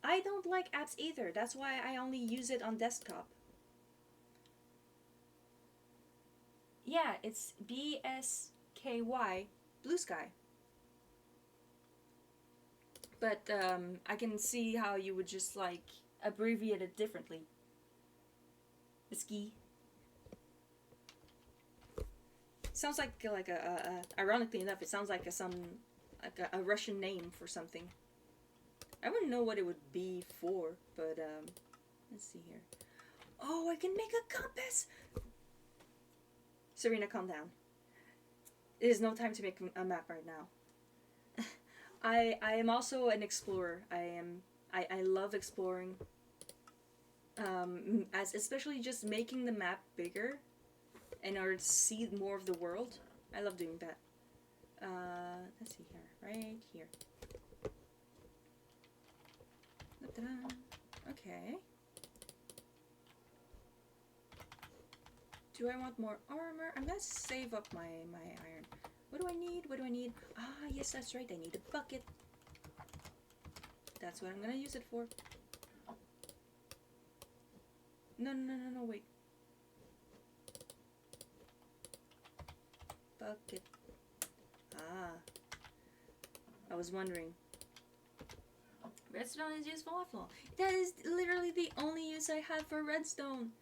I don't like apps either. That's why I only use it on desktop. yeah, it's BSKY, Blue Sky. But I can see how you would just like abbreviate it differently. Ski. Sounds like a ironically enough, it sounds like a Russian name for something. I wouldn't know what it would be for, but let's see here. Oh, I can make a compass. Serena, calm down. It is no time to make a map right now. I am also an explorer. I love exploring. As especially just making the map bigger in order to see more of the world. I love doing that. Let's see here, right here. Okay. Do I want more armor? I'm gonna save up my iron. What do I need? What do I need? Ah, yes, that's right. I need a bucket. That's what I'm gonna use it for. No, wait. Bucket. Ah. I was wondering. Redstone is useful after all. That is literally the only use I have for redstone.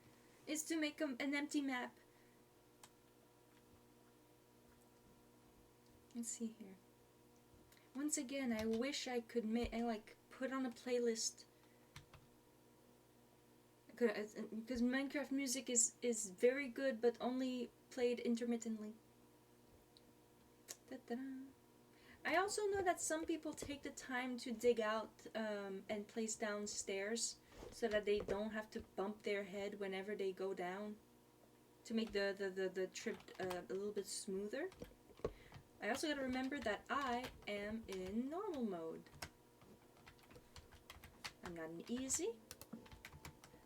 Is to make an empty map. Let's see here. Once again, I wish I could put on a playlist. Because Minecraft music is very good, but only played intermittently. Da-da-da. I also know that some people take the time to dig out and place down stairs so that they don't have to bump their head whenever they go down, to make the trip a little bit smoother. I also gotta remember that I am in normal mode. I'm not in easy.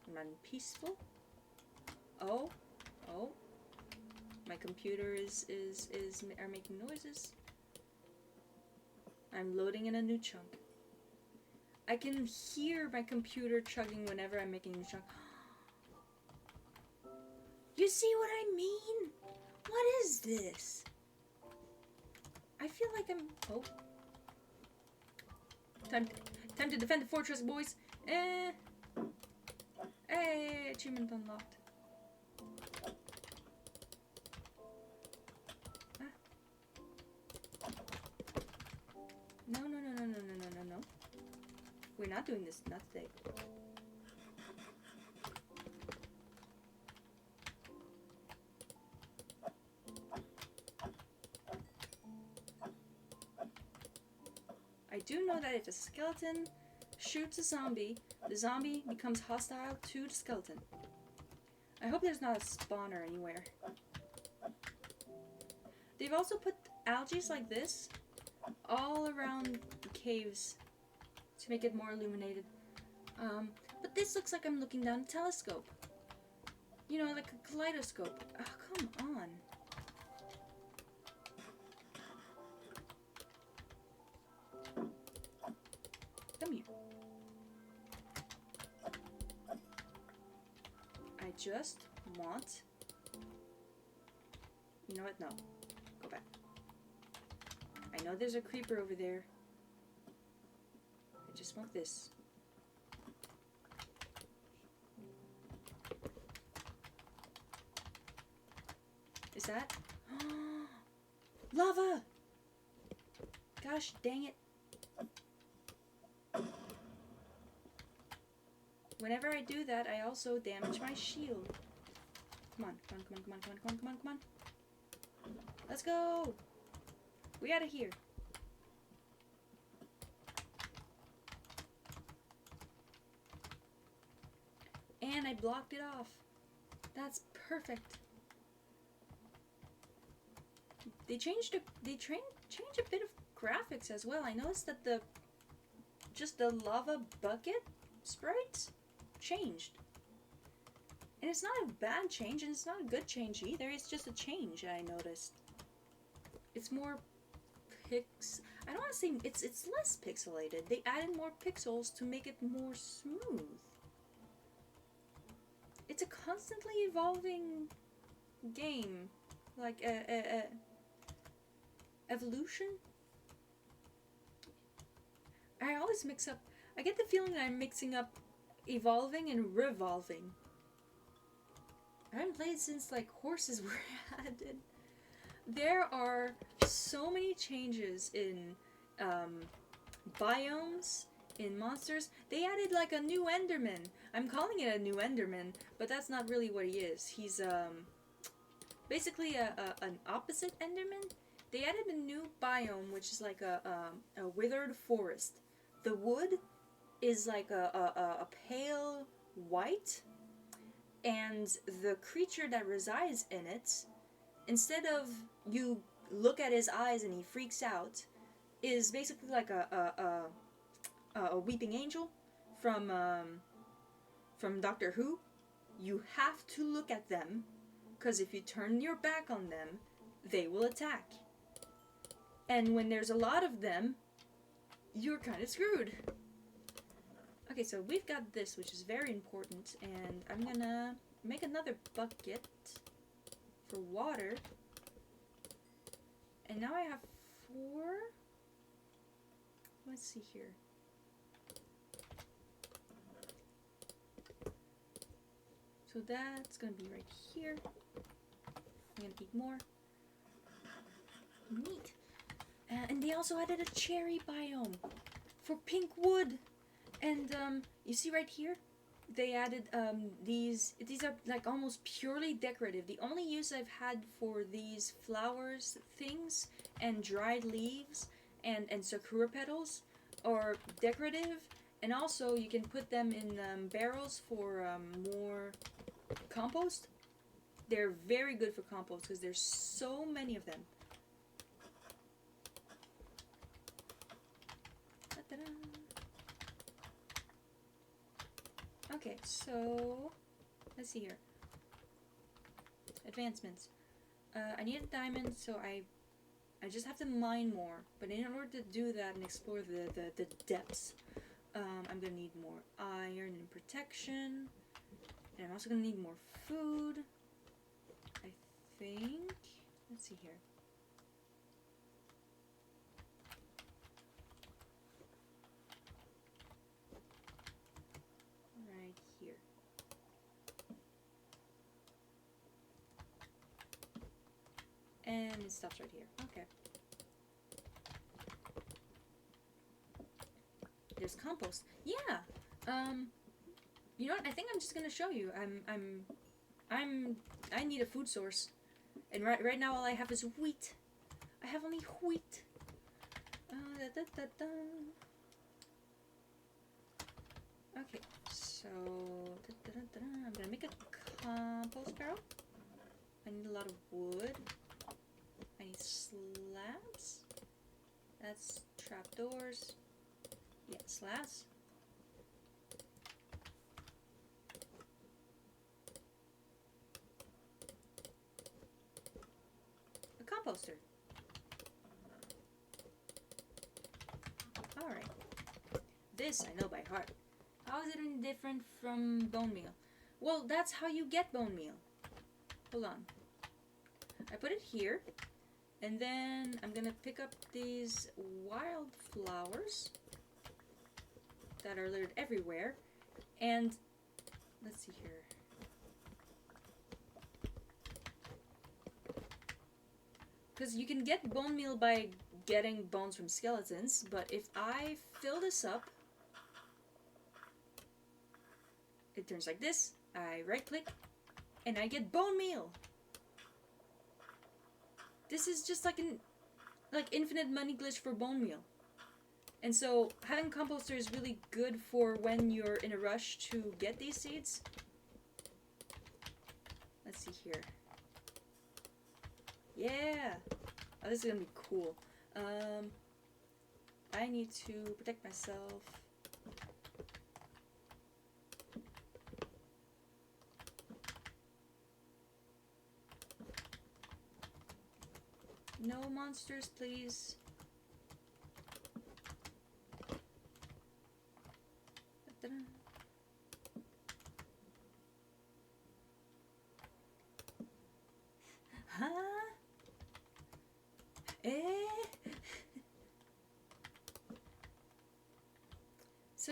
I'm not in peaceful. Oh. My computer are making noises. I'm loading in a new chunk. I can hear my computer chugging whenever I'm making a new chunk. You see what I mean? What is this? I feel like I'm... Oh. Time to defend the fortress, boys. Hey, achievement unlocked. No. We're not doing this, not today. I do know that if a skeleton shoots a zombie, the zombie becomes hostile to the skeleton. I hope there's not a spawner anywhere. They've also put algae like this all around the caves to make it more illuminated. But this looks like I'm looking down a telescope. You know, like a kaleidoscope. Oh, come on. Come here. I just want... You know what? No. Go back. I know there's a creeper over there. I just want this. Is that? Lava! Gosh dang it. Whenever I do that, I also damage my shield. Come on. Let's go! We out of here. And I blocked it off. That's perfect. They changed a bit of graphics as well. I noticed that the lava bucket sprites changed. And it's not a bad change, and it's not a good change either. It's just a change I noticed. It's more I don't want to say it's less pixelated. They added more pixels to make it more smooth. It's a constantly evolving game. like a evolution. I always mix up. I get the feeling that I'm mixing up evolving and revolving. I haven't played since like horses were added. There are so many changes in biomes, in monsters. They added like a new Enderman. I'm calling it a new Enderman, but that's not really what he is. He's basically an opposite Enderman. They added a new biome, which is like a withered forest. The wood is like a pale white, and the creature that resides in it, instead of you look at his eyes and he freaks out, is basically like a weeping angel from Doctor Who. You have to look at them, because if you turn your back on them, they will attack. And when there's a lot of them, you're kind of screwed. Okay, so we've got this, which is very important, and I'm gonna make another bucket for water. And now I have 4. Let's see here. So that's gonna be right here. I'm gonna need more. Neat. And they also added a cherry biome for pink wood. And you see right here, they added these are like almost purely decorative. The only use I've had for these flowers things and dried leaves and sakura petals are decorative, and also you can put them in barrels for more compost. They're very good for compost because there's so many of them. Ta-da. Okay, so let's see here. Advancements. I need a diamond, so I just have to mine more. But in order to do that and explore the depths, I'm gonna need more iron and protection, and I'm also gonna need more food. I think. Let's see here. And it stops right here. Okay. There's compost. Yeah. You know what? I think I'm just gonna show you. I need a food source, and right now all I have is wheat. I have only wheat. Okay. So I'm gonna make a compost barrel. I need a lot of wood. I need slabs. That's trapdoors. Yeah, slabs. A composter. Alright. This I know by heart. How is it any different from bone meal? Well, that's how you get bone meal. Hold on. I put it here. And then I'm gonna pick up these wildflowers that are littered everywhere. And let's see here. Because you can get bone meal by getting bones from skeletons, but if I fill this up, it turns like this. I right click and I get bone meal. This is just like an infinite money glitch for bone meal. And so having composter is really good for when you're in a rush to get these seeds. Let's see here. Yeah! Oh, this is gonna be cool. I need to protect myself. No monsters, please. Huh?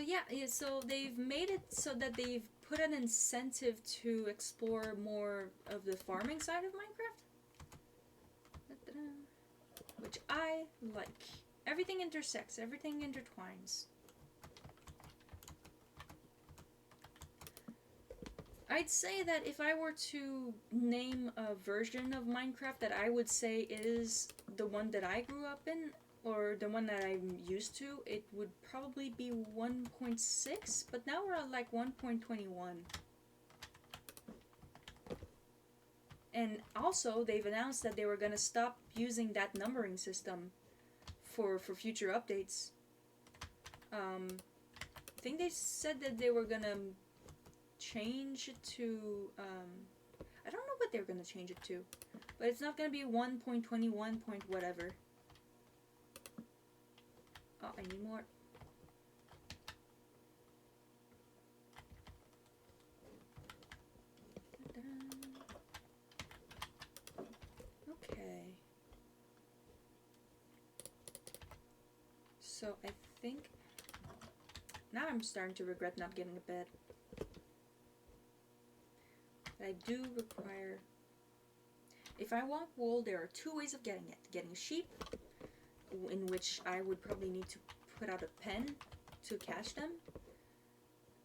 yeah, so they've made it so that they've put an incentive to explore more of the farming side of Minecraft. Which I like. Everything intersects, everything intertwines. I'd say that if I were to name a version of Minecraft that I would say is the one that I grew up in, or the one that I'm used to, it would probably be 1.6, but now we're at like 1.21. And also, they've announced that they were going to stop using that numbering system for future updates. I think they said that they were going to change it to, I don't know what they're going to change it to, but it's not going to be 1.21 point whatever. Oh, I need more. Okay. So I think now I'm starting to regret not getting a bed. I do require, if I want wool, there are two ways of getting it. Getting a sheep, in which I would probably need to put out a pen to catch them,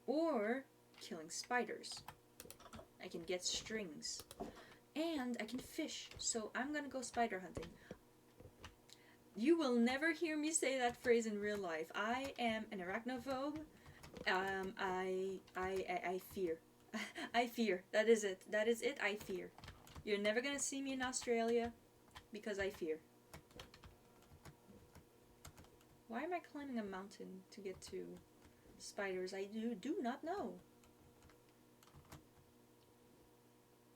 or killing spiders. I can get strings, and I can fish, so I'm gonna go spider hunting. You will never hear me say that phrase in real life. I am an arachnophobe. I fear. I fear. That is it. That is it. I fear. You're never gonna see me in Australia because I fear. Why am I climbing a mountain to get to spiders? I do not know.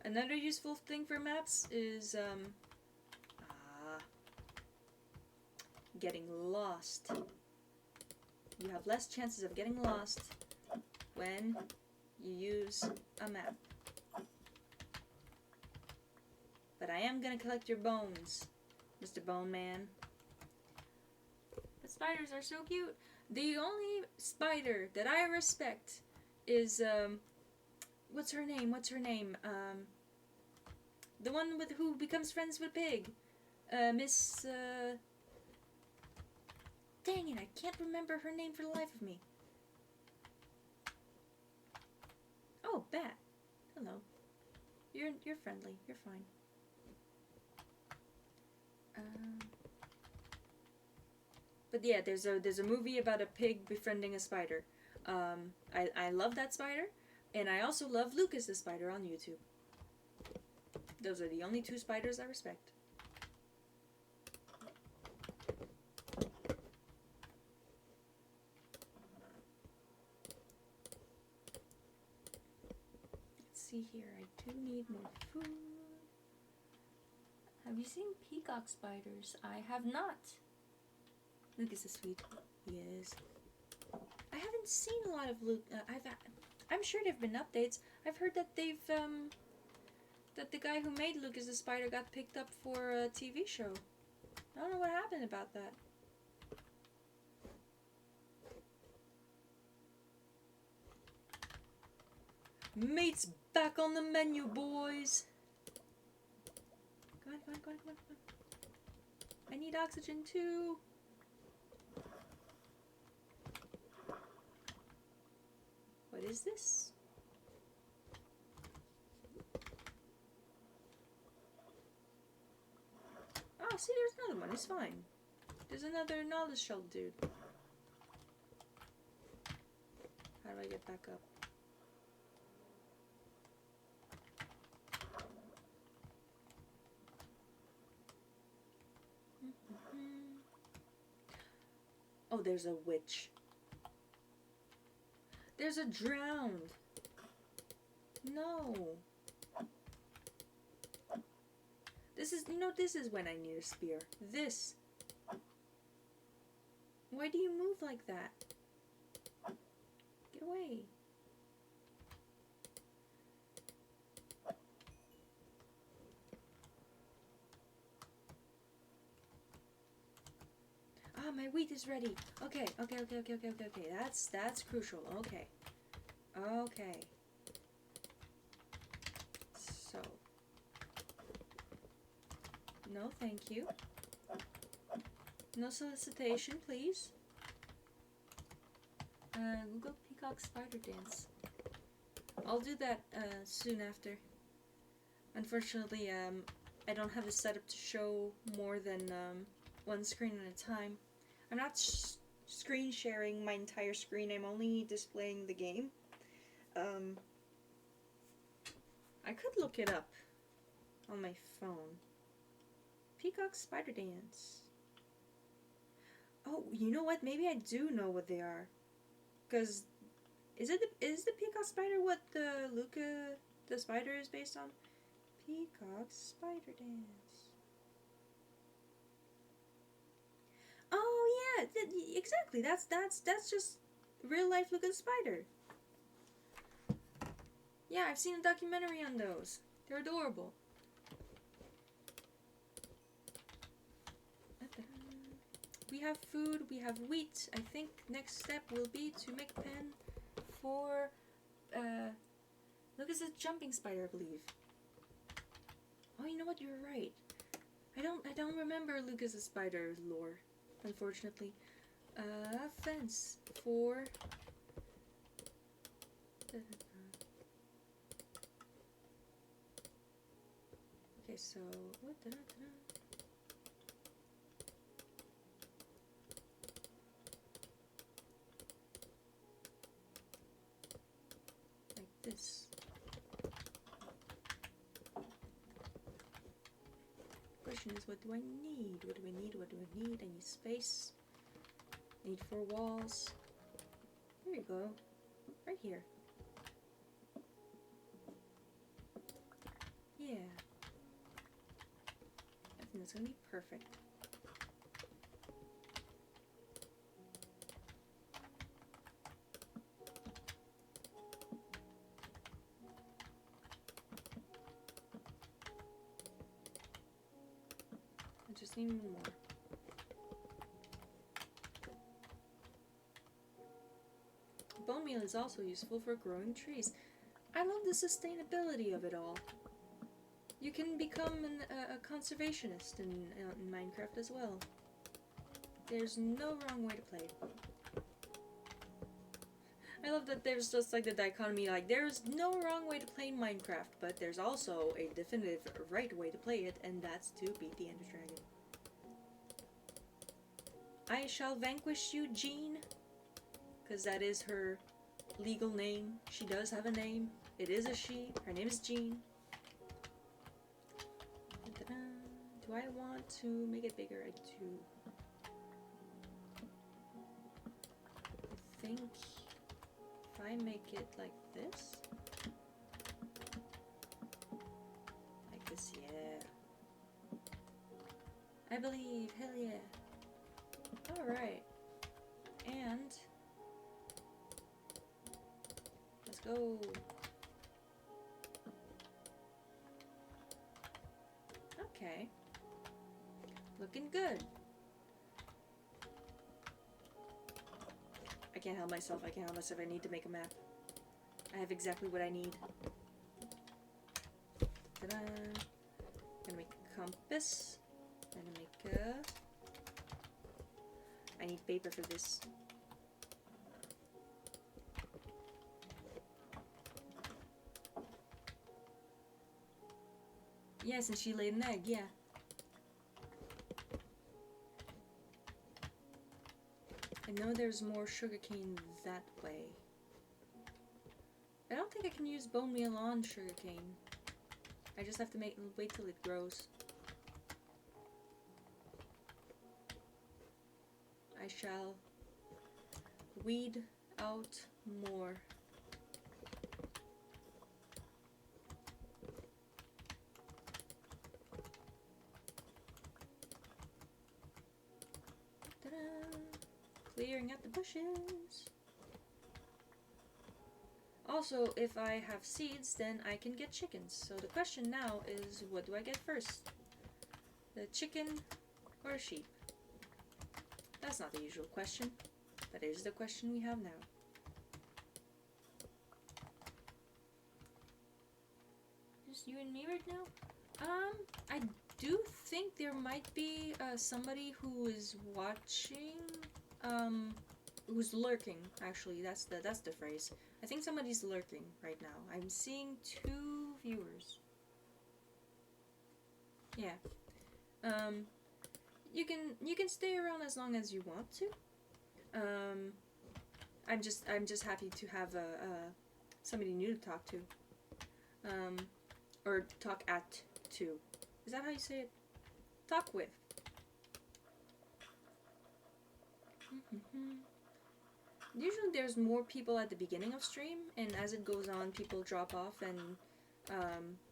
Another useful thing for maps is getting lost. You have less chances of getting lost when you use a map. But I am gonna collect your bones, Mr. Bone Man. But spiders are so cute. The only spider that I respect is what's her name? The one with who becomes friends with Pig. Miss dang it, I can't remember her name for the life of me. Oh, Bat. Hello. You're friendly. You're fine. But yeah, there's a movie about a pig befriending a spider. I love that spider, and I also love Lucas the spider on YouTube. Those are the only two spiders I respect. See here, I do need more food. Have you seen peacock spiders? I have not. Lucas is sweet. He is. I haven't seen a lot of Luke. I'm sure there've been updates. I've heard that they've that the guy who made Lucas the spider got picked up for a TV show. I don't know what happened about that. Meat's back on the menu, boys. Come on. I need oxygen too. What is this? Oh, see, there's another one. It's fine. There's another knowledge shell dude. How do I get back up? Oh, there's a witch. There's a drowned. No. This is, this is when I need a spear. This. Why do you move like that? Get away. my wheat is ready. Okay. That's crucial. Okay. So. No, thank you. No solicitation, please. Google Peacock Spider Dance. I'll do that soon after. Unfortunately, I don't have the setup to show more than one screen at a time. I'm not screen sharing my entire screen. I'm only displaying the game. I could look it up on my phone. Peacock Spider Dance. Oh, you know what? Maybe I do know what they are. Because is the Peacock Spider what the Luca the spider is based on? Peacock Spider Dance. Oh yeah, exactly. That's just real life Luca the Spider. Yeah, I've seen a documentary on those. They're adorable. We have food, we have wheat. I think next step will be to make a pen for look, it's a jumping spider, I believe. Oh, you know what? You're right. I don't remember Lucas's spider lore, unfortunately. Fence for. Okay, so what? Like this. Question is, what do I need? What do I need? I need space. I need 4 walls. There you go. Right here. Yeah. I think that's gonna be perfect. I just need more. Bone meal is also useful for growing trees. I love the sustainability of it all. You can become a conservationist in Minecraft as well. There's no wrong way to play. I love that there's just like the dichotomy, like there's no wrong way to play Minecraft, but there's also a definitive right way to play it, and that's to beat the Enderdragon. I shall vanquish you, Jean, because that is her legal name. She does have a name. It is a she. Her name is Jean. Do I want to make it bigger? I do. I think if I make it like this. Like this, yeah. I believe, hell yeah. Alright. And let's go. Okay. Looking good. I can't help myself. I need to make a map. I have exactly what I need. Ta-da! I'm gonna make a compass. I'm gonna make a... I need paper for this. Yes, and she laid an egg, yeah. I know there's more sugarcane that way. I don't think I can use bone meal on sugarcane. I just have to wait till it grows. I shall weed out more. Clearing out the bushes. Also, if I have seeds, then I can get chickens. So the question now is, what do I get first? The chicken or a sheep? That's not the usual question, but it is the question we have now. Just you and me right now? I do think there might be somebody who is watching, who's lurking. Actually, that's the phrase. I think somebody's lurking right now. I'm seeing 2 viewers. Yeah. You can stay around as long as you want to. I'm just happy to have somebody new to talk to. Or talk at to. Is that how you say it? Talk with. Usually there's more people at the beginning of stream, and as it goes on, people drop off and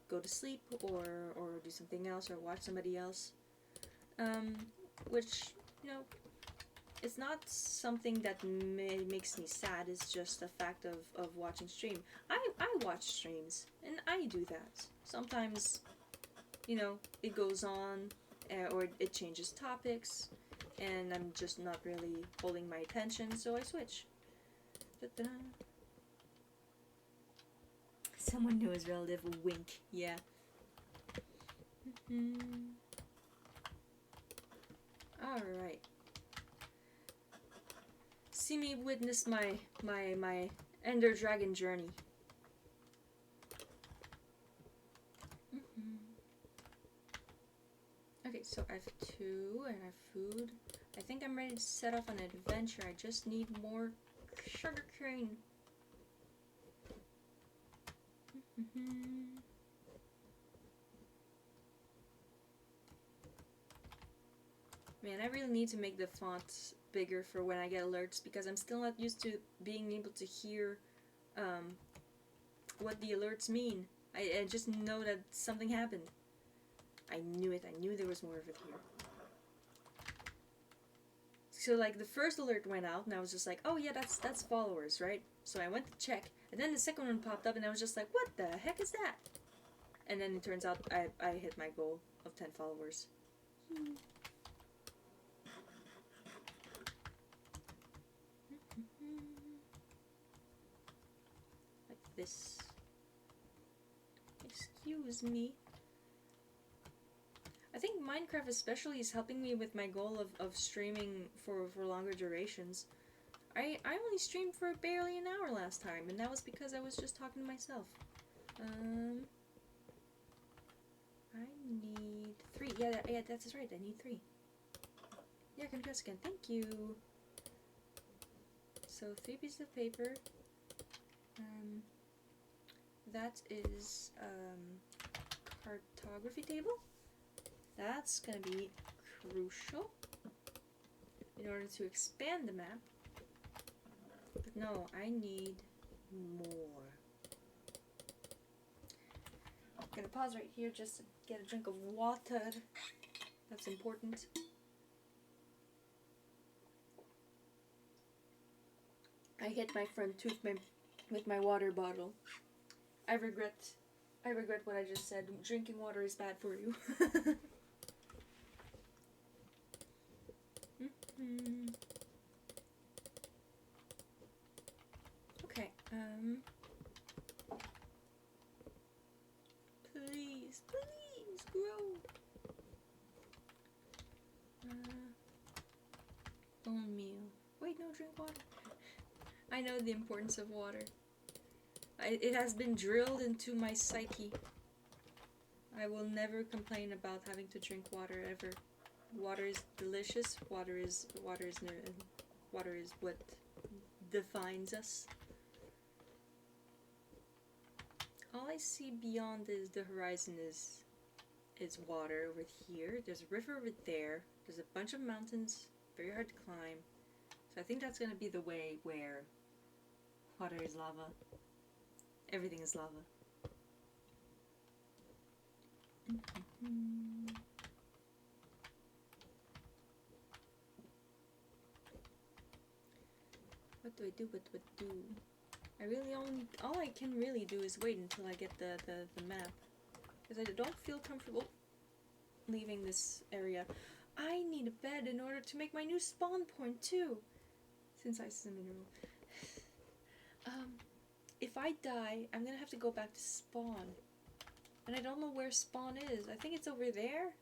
go to sleep or do something else or watch somebody else. Which, you know, it's not something that makes me sad. It's just a fact of watching stream. I watch streams, and I do that. Sometimes, you know, it goes on, or it changes topics, and I'm just not really holding my attention, so I switch. Da-da. Someone knew his relative. Wink. Yeah. Alright. See me witness my Enderdragon journey. Okay, so I have 2, and I have food. I think I'm ready to set off on an adventure. I just need more sugar cane. Man, I really need to make the font bigger for when I get alerts, because I'm still not used to being able to hear what the alerts mean. I just know that something happened. I knew it. I knew there was more of it here. So like the first alert went out, and I was just like, oh yeah, that's followers, right? So I went to check, and then the second one popped up, and I was just like, what the heck is that? And then it turns out I hit my goal of 10 followers. Like this. Excuse me. I think Minecraft especially is helping me with my goal of streaming for longer durations. I only streamed for barely an hour last time, and that was because I was just talking to myself. I need 3. Yeah, that's right. I need 3. Yeah, confess again. Thank you. So 3 pieces of paper. That is cartography table. That's gonna be crucial in order to expand the map. But no, I need more. I'm gonna pause right here just to get a drink of water. That's important. I hit my front tooth with my water bottle. I regret what I just said. Drinking water is bad for you. Okay, please grow. Bone meal. Wait, no, drink water. I know the importance of water. It has been drilled into my psyche. I will never complain about having to drink water ever. Water is delicious. Water is what defines us. All I see beyond the horizon is water over here. There's a river over there. There's a bunch of mountains, very hard to climb. So I think that's gonna be the way where water is lava. Everything is lava. What do I do? What do I do? I really all I can really do is wait until I get the map, because I don't feel comfortable leaving this area. I need a bed in order to make my new spawn point too. Since ice is a mineral. If I die, I'm gonna have to go back to spawn. And I don't know where spawn is. I think it's over there.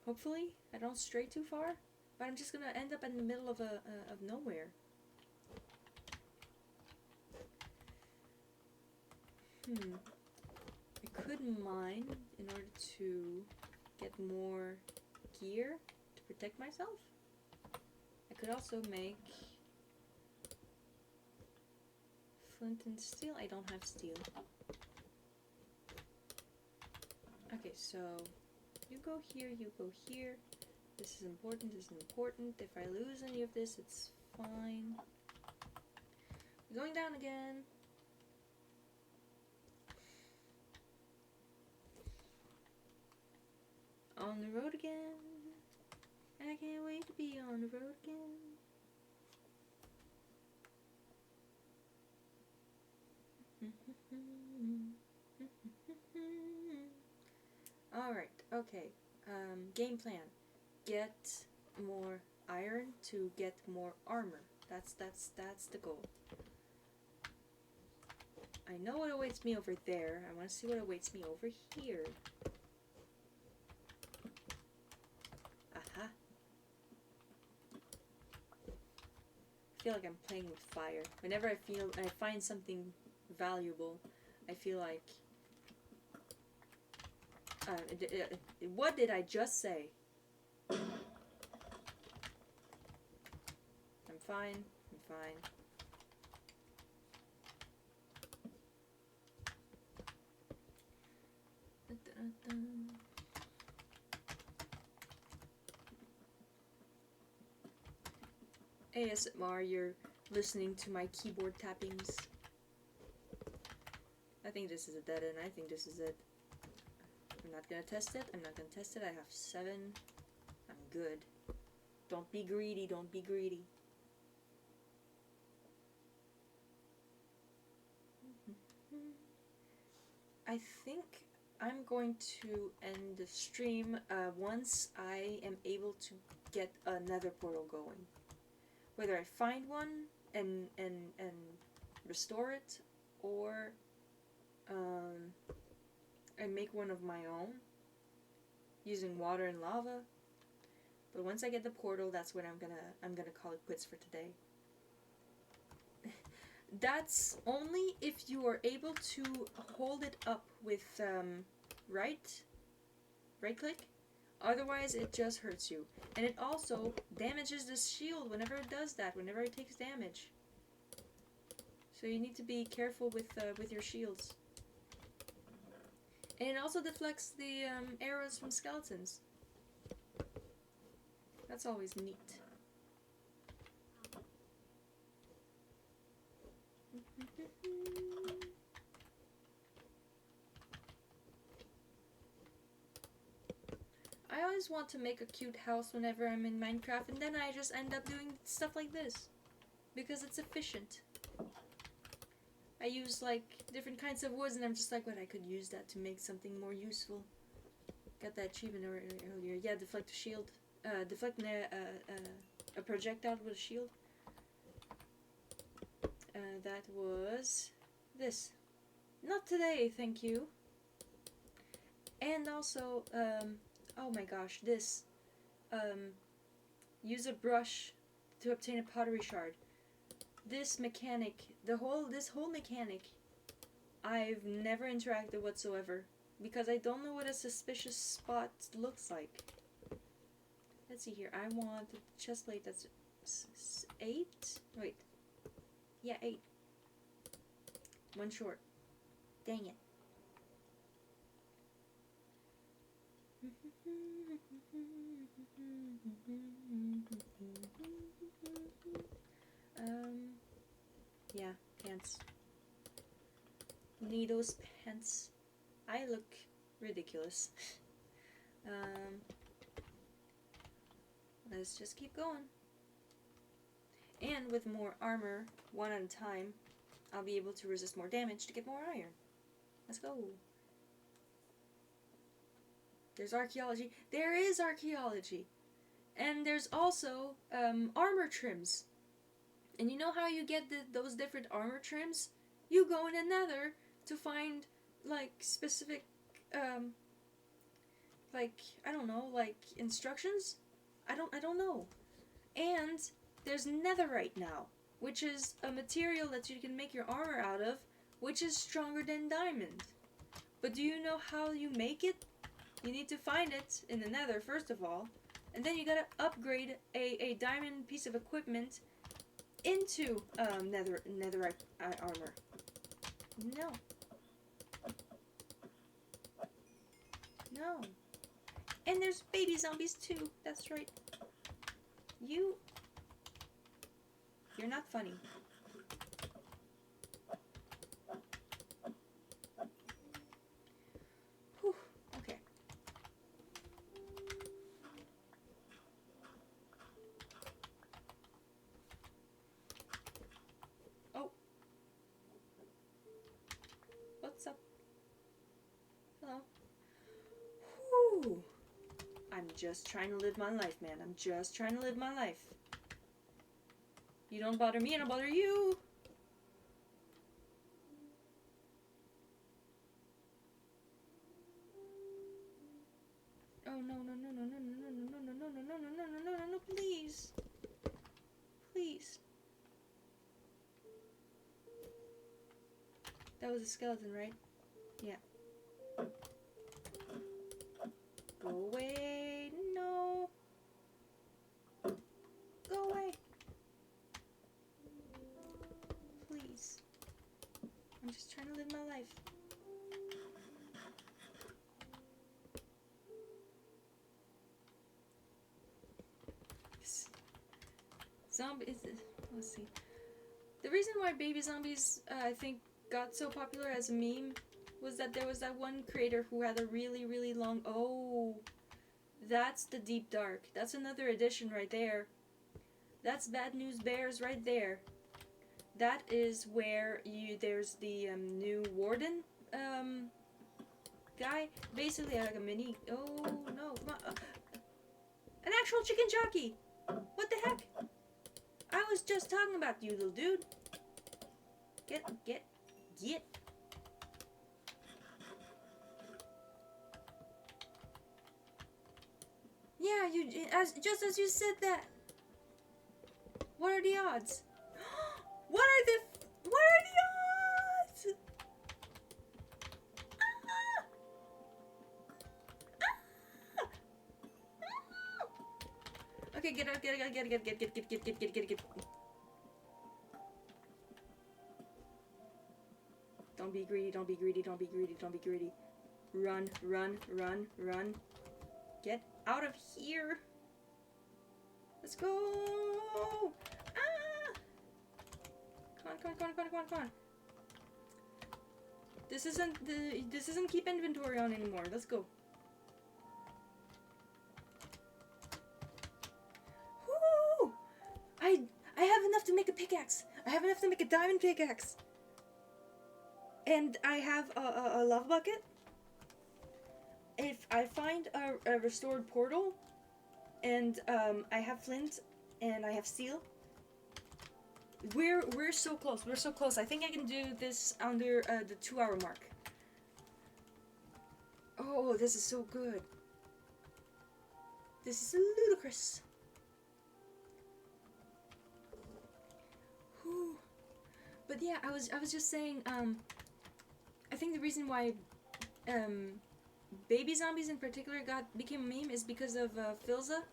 Hopefully, I don't stray too far. But I'm just gonna end up in the middle of of nowhere. I could mine in order to get more gear to protect myself. I could also make flint and steel. I don't have steel. Okay, so you go here, you go here. This is important, this is important. If I lose any of this, it's fine. We're going down again. On the road again. I can't wait to be on the road again. Alright, okay. Game plan. Get more iron to get more armor. That's the goal. I know what awaits me over there. I want to see what awaits me over here. Aha. I feel like I'm playing with fire. Whenever I find something valuable, I feel like what did I just say? I'm fine. I'm fine. ASMR, you're listening to my keyboard tappings. I think this is a dead end. I think this is it. I'm not gonna test it. I'm not gonna test it. I have 7. I'm good. Don't be greedy. Don't be greedy. I think I'm going to end the stream once I am able to get a nether portal going. Whether I find one and restore it, or I make one of my own using water and lava. But once I get the portal, that's when I'm gonna call it quits for today. That's only if you are able to hold it up with right click. Otherwise, it just hurts you, and it also damages the shield whenever it does that. Whenever it takes damage, so you need to be careful with your shields. And it also deflects the arrows from skeletons. That's always neat. I always want to make a cute house whenever I'm in Minecraft, and then I just end up doing stuff like this. Because it's efficient. I use like different kinds of woods, and I'm just like, what, I could use that to make something more useful. Got that achievement earlier. Yeah, deflect a shield. Deflect a projectile with a shield. That was this. Not today, thank you. And also, oh my gosh, this. Use a brush to obtain a pottery shard. This mechanic, this whole mechanic, I've never interacted whatsoever, because I don't know what a suspicious spot looks like. Let's see here. I want a chest plate that's 8. Wait. Yeah, 8. 1 short. Dang it. Yeah, pants. Need those pants. I look ridiculous. Let's just keep going. And with more armor, one at a time, I'll be able to resist more damage to get more iron. Let's go. There's archaeology. There is archaeology. And there's also armor trims. And you know how you get those different armor trims? You go in the Nether to find like specific like I don't know, like instructions? I don't know. And there's netherite now, which is a material that you can make your armor out of, which is stronger than diamond. But do you know how you make it? You need to find it in the Nether first of all, and then you gotta upgrade a diamond piece of equipment into netherite armor. No. No. And there's baby zombies too. That's right. You're not funny. Whew. Okay. Oh. What's up? Hello. Whew. I'm just trying to live my life, man. I'm just trying to live my life. You don't bother me, I don't bother you. Oh no no no no no no no no no no no no no no no no no no please. Please. That was a skeleton, right? Yeah. Go away. No. Go away. Please. I'm just trying to live my life. Zombies. Let's see. The reason why baby zombies, I think, got so popular as a meme was that there was that one creator who had a really, really long. Oh, that's the Deep Dark. That's another edition right there. That's Bad News Bears right there. That is where there's the new warden guy, basically like a mini. Oh no! Come on. An actual chicken jockey. What the heck? I was just talking about you, little dude. Get. Yeah, just as you said that. What are the odds? What are the odds? Ah! Ah! Okay, get out, get. Don't be greedy, don't be greedy, don't be greedy, don't be greedy. Run. Get out of here. Let's go. Ah! Come on. This isn't keep inventory on anymore. Let's go. Woo! I have enough to make a pickaxe. I have enough to make a diamond pickaxe. And I have a love bucket. If I find a restored portal, and I have flint, and I have steel, we're so close. We're so close. I think I can do this under the 2-hour mark. Oh, this is so good. This is ludicrous. Whew. But yeah, I was just saying. I think the reason why baby zombies in particular became a meme is because of Filza.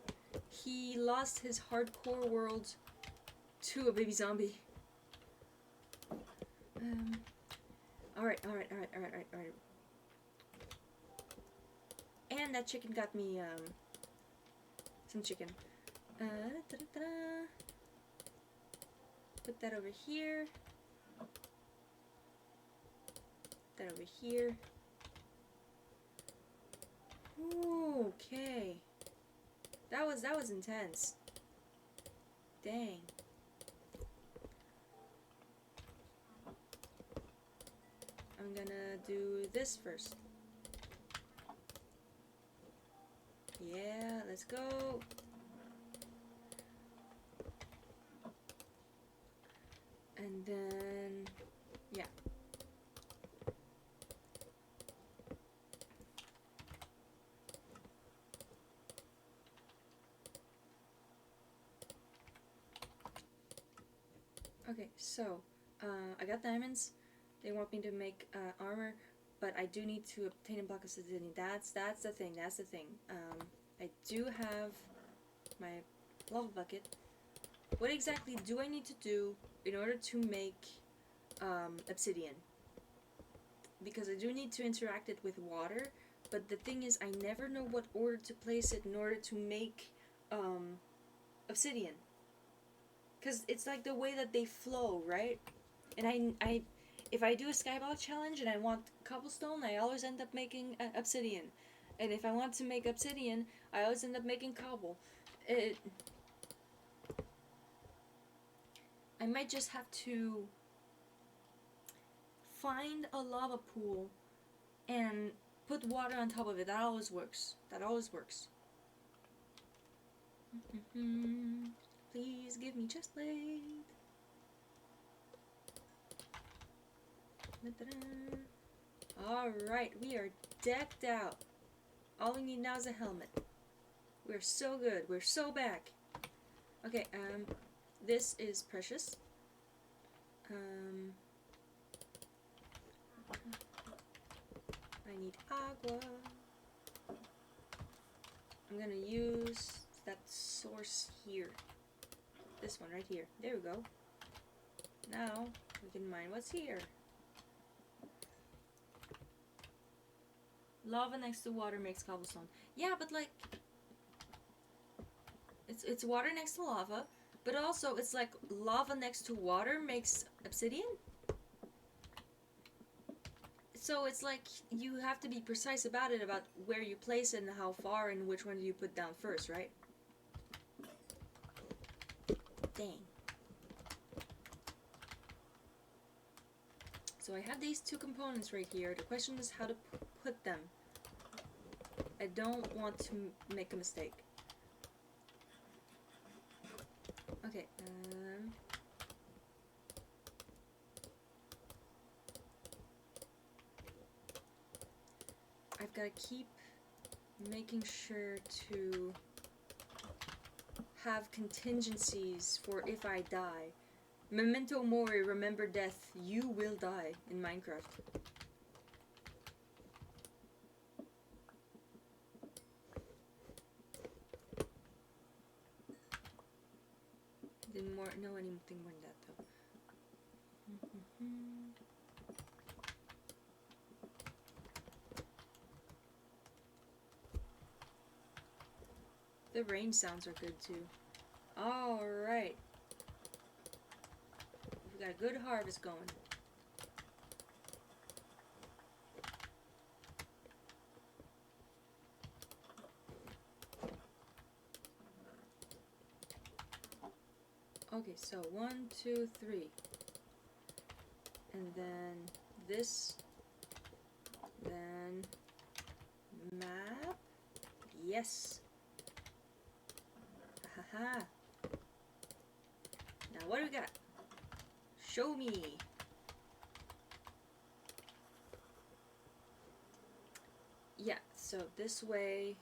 He lost his hardcore world to a baby zombie. Alright. And that chicken got me some chicken. Put that over here. That over here. Ooh, okay. That was intense. Dang. I'm gonna do this first. Yeah, let's go. And then, yeah. Okay, so, I got diamonds. They want me to make armor, but I do need to obtain a block of obsidian. That's the thing. That's the thing. I do have my lava bucket. What exactly do I need to do in order to make obsidian? Because I do need to interact it with water, but the thing is, I never know what order to place it in order to make obsidian. Because it's like the way that they flow, right? And if I do a skyblock challenge and I want cobblestone, I always end up making obsidian. And if I want to make obsidian, I always end up making cobble. I might just have to find a lava pool and put water on top of it. That always works. That always works. Please give me chest plate. Alright, we are decked out. All we need now is a helmet. We're so good. We're so back. Okay, this is precious. I need agua. I'm gonna use that source here. This one right here. There we go. Now, we can mine what's here. Lava next to water makes cobblestone. Yeah, but like, it's water next to lava, but also it's like lava next to water makes obsidian. So it's like you have to be precise about it, about where you place it and how far and which one do you put down first, right? Dang. So I have these two components right here. The question is how to put them. I don't want to make a mistake. Okay, I've got to keep making sure to have contingencies for if I die. Memento mori, remember death. You will die in Minecraft. Didn't know anything more than that though. The rain sounds are good too. Alright. We've got a good harvest going. Okay, so 1, 2, 3. And then this. Then map. Yes. Haha. Now what do we got? Show me. Yeah, so this way.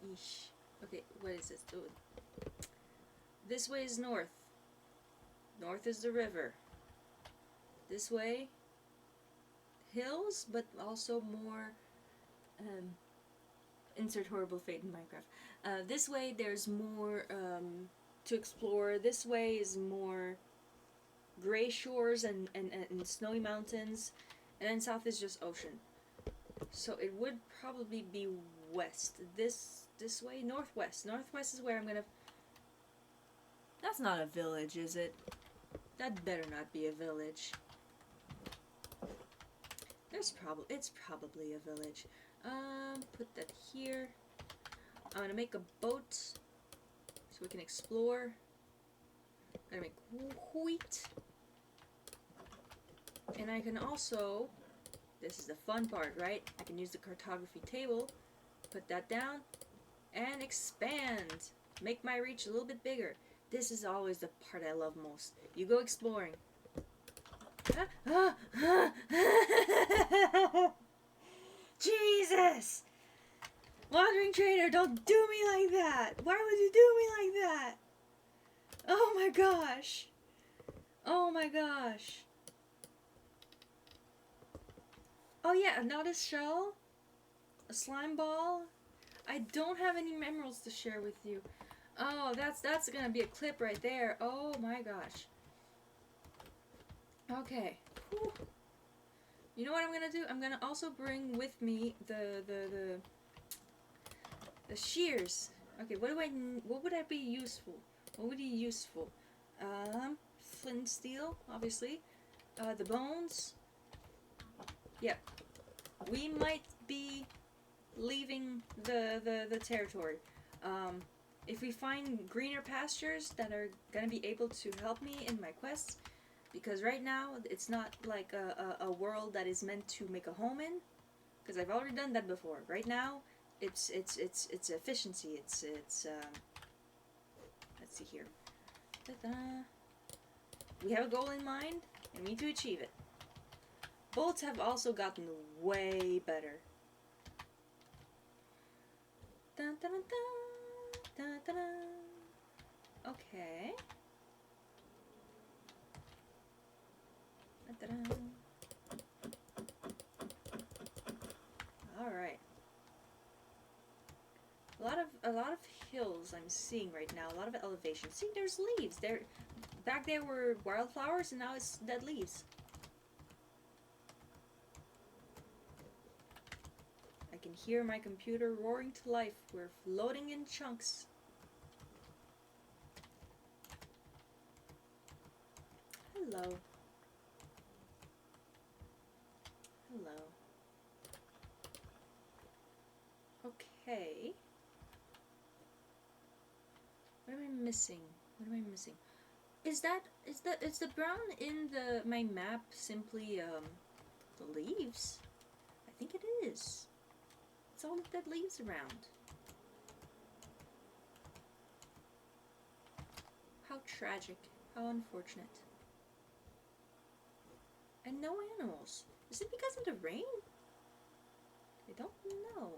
Eesh. Okay, what is this? Oh. This way is north. North is the river. This way, hills, but also more, insert horrible fate in Minecraft. This way there's more to explore. This way is more gray shores and snowy mountains. And then south is just ocean. So it would probably be west. This way, northwest. Northwest is where I'm gonna... That's not a village, is it? That better not be a village. It's probably a village. Put that here. I'm gonna make a boat so we can explore. I'm gonna make wheat. And I can also, this is the fun part, right? I can use the cartography table Put that down and expand. Make my reach a little bit bigger. This is always the part I love most. You go exploring. Jesus! Wandering trader, don't do me like that! Why would you do me like that? Oh my gosh! Oh my gosh! Oh yeah, another shell? A slime ball? I don't have any emeralds to share with you. Oh, that's gonna be a clip right there. Oh my gosh. Okay. Whew. You know what I'm gonna do? I'm gonna also bring with me the shears. Okay, what would that be useful? What would be useful? Flint steel, obviously. The bones. Yep. We might be leaving the territory. If we find greener pastures that are gonna be able to help me in my quests, because right now it's not like a world that is meant to make a home in, because I've already done that before. Right now, it's efficiency. It's let's see here. Ta-da. We have a goal in mind, and we need to achieve it. Bolts have also gotten way better. Dun, dun, dun, dun, dun, dun. Okay. Dun, dun, dun. All right. A lot of hills I'm seeing right now. A lot of elevation. See, there's leaves. Back there were wildflowers, and now it's dead leaves. I can hear my computer roaring to life. We're floating in chunks. Hello. Hello. Okay. What am I missing? What am I missing? Is the brown in my map simply the leaves? I think it is. It's all the dead leaves around. How tragic. How unfortunate. And no animals. Is it because of the rain? I don't know.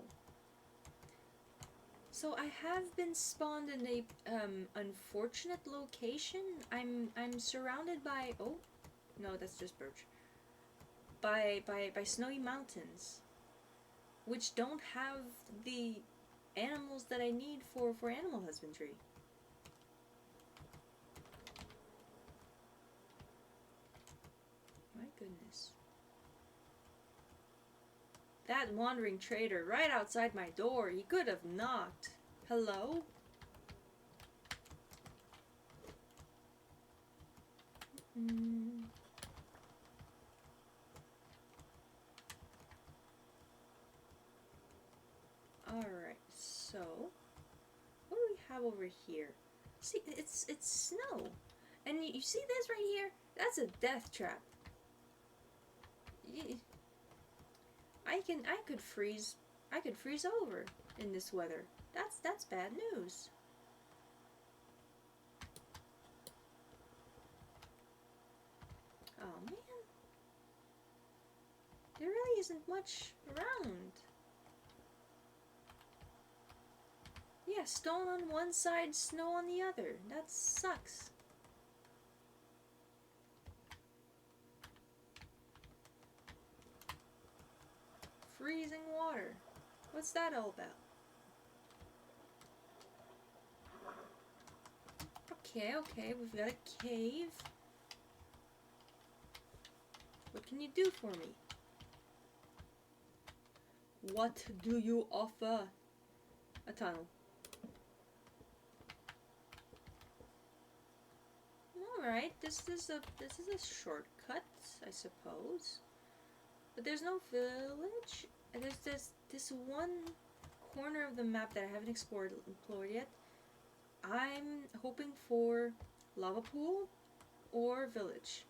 So I have been spawned in a unfortunate location. I'm surrounded by, oh no, that's just birch. By snowy mountains, which don't have the animals that I need for animal husbandry. My goodness. That wandering trader right outside my door. He could have knocked. Hello? Alright, so what do we have over here? See, it's snow. And you see this right here? That's a death trap. I could freeze over in this weather. That's bad news. Oh man. There really isn't much around. Yeah, stone on one side, snow on the other. That sucks. Freezing water. What's that all about? Okay, we've got a cave. What can you do for me? What do you offer? A tunnel. Alright, this is a shortcut, I suppose. But there's no village. And there's this one corner of the map that I haven't explored yet. I'm hoping for lava pool or village.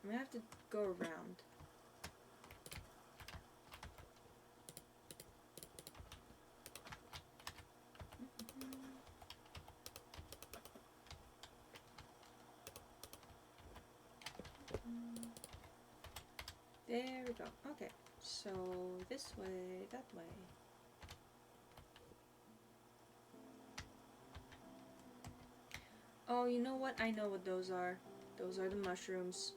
I'm gonna have to go around. There we go. Okay, so this way, that way. Oh, you know what? I know what those are. Those are the mushrooms.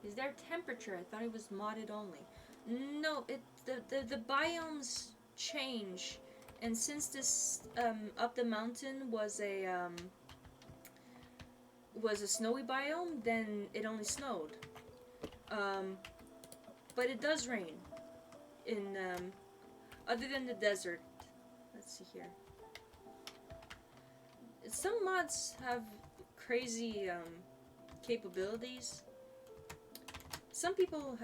Is there temperature? I thought it was modded only. No, the biomes change, and since this up the mountain was a snowy biome, then it only snowed. But it does rain in other than the desert. Let's see here. Some mods have crazy capabilities. Some people,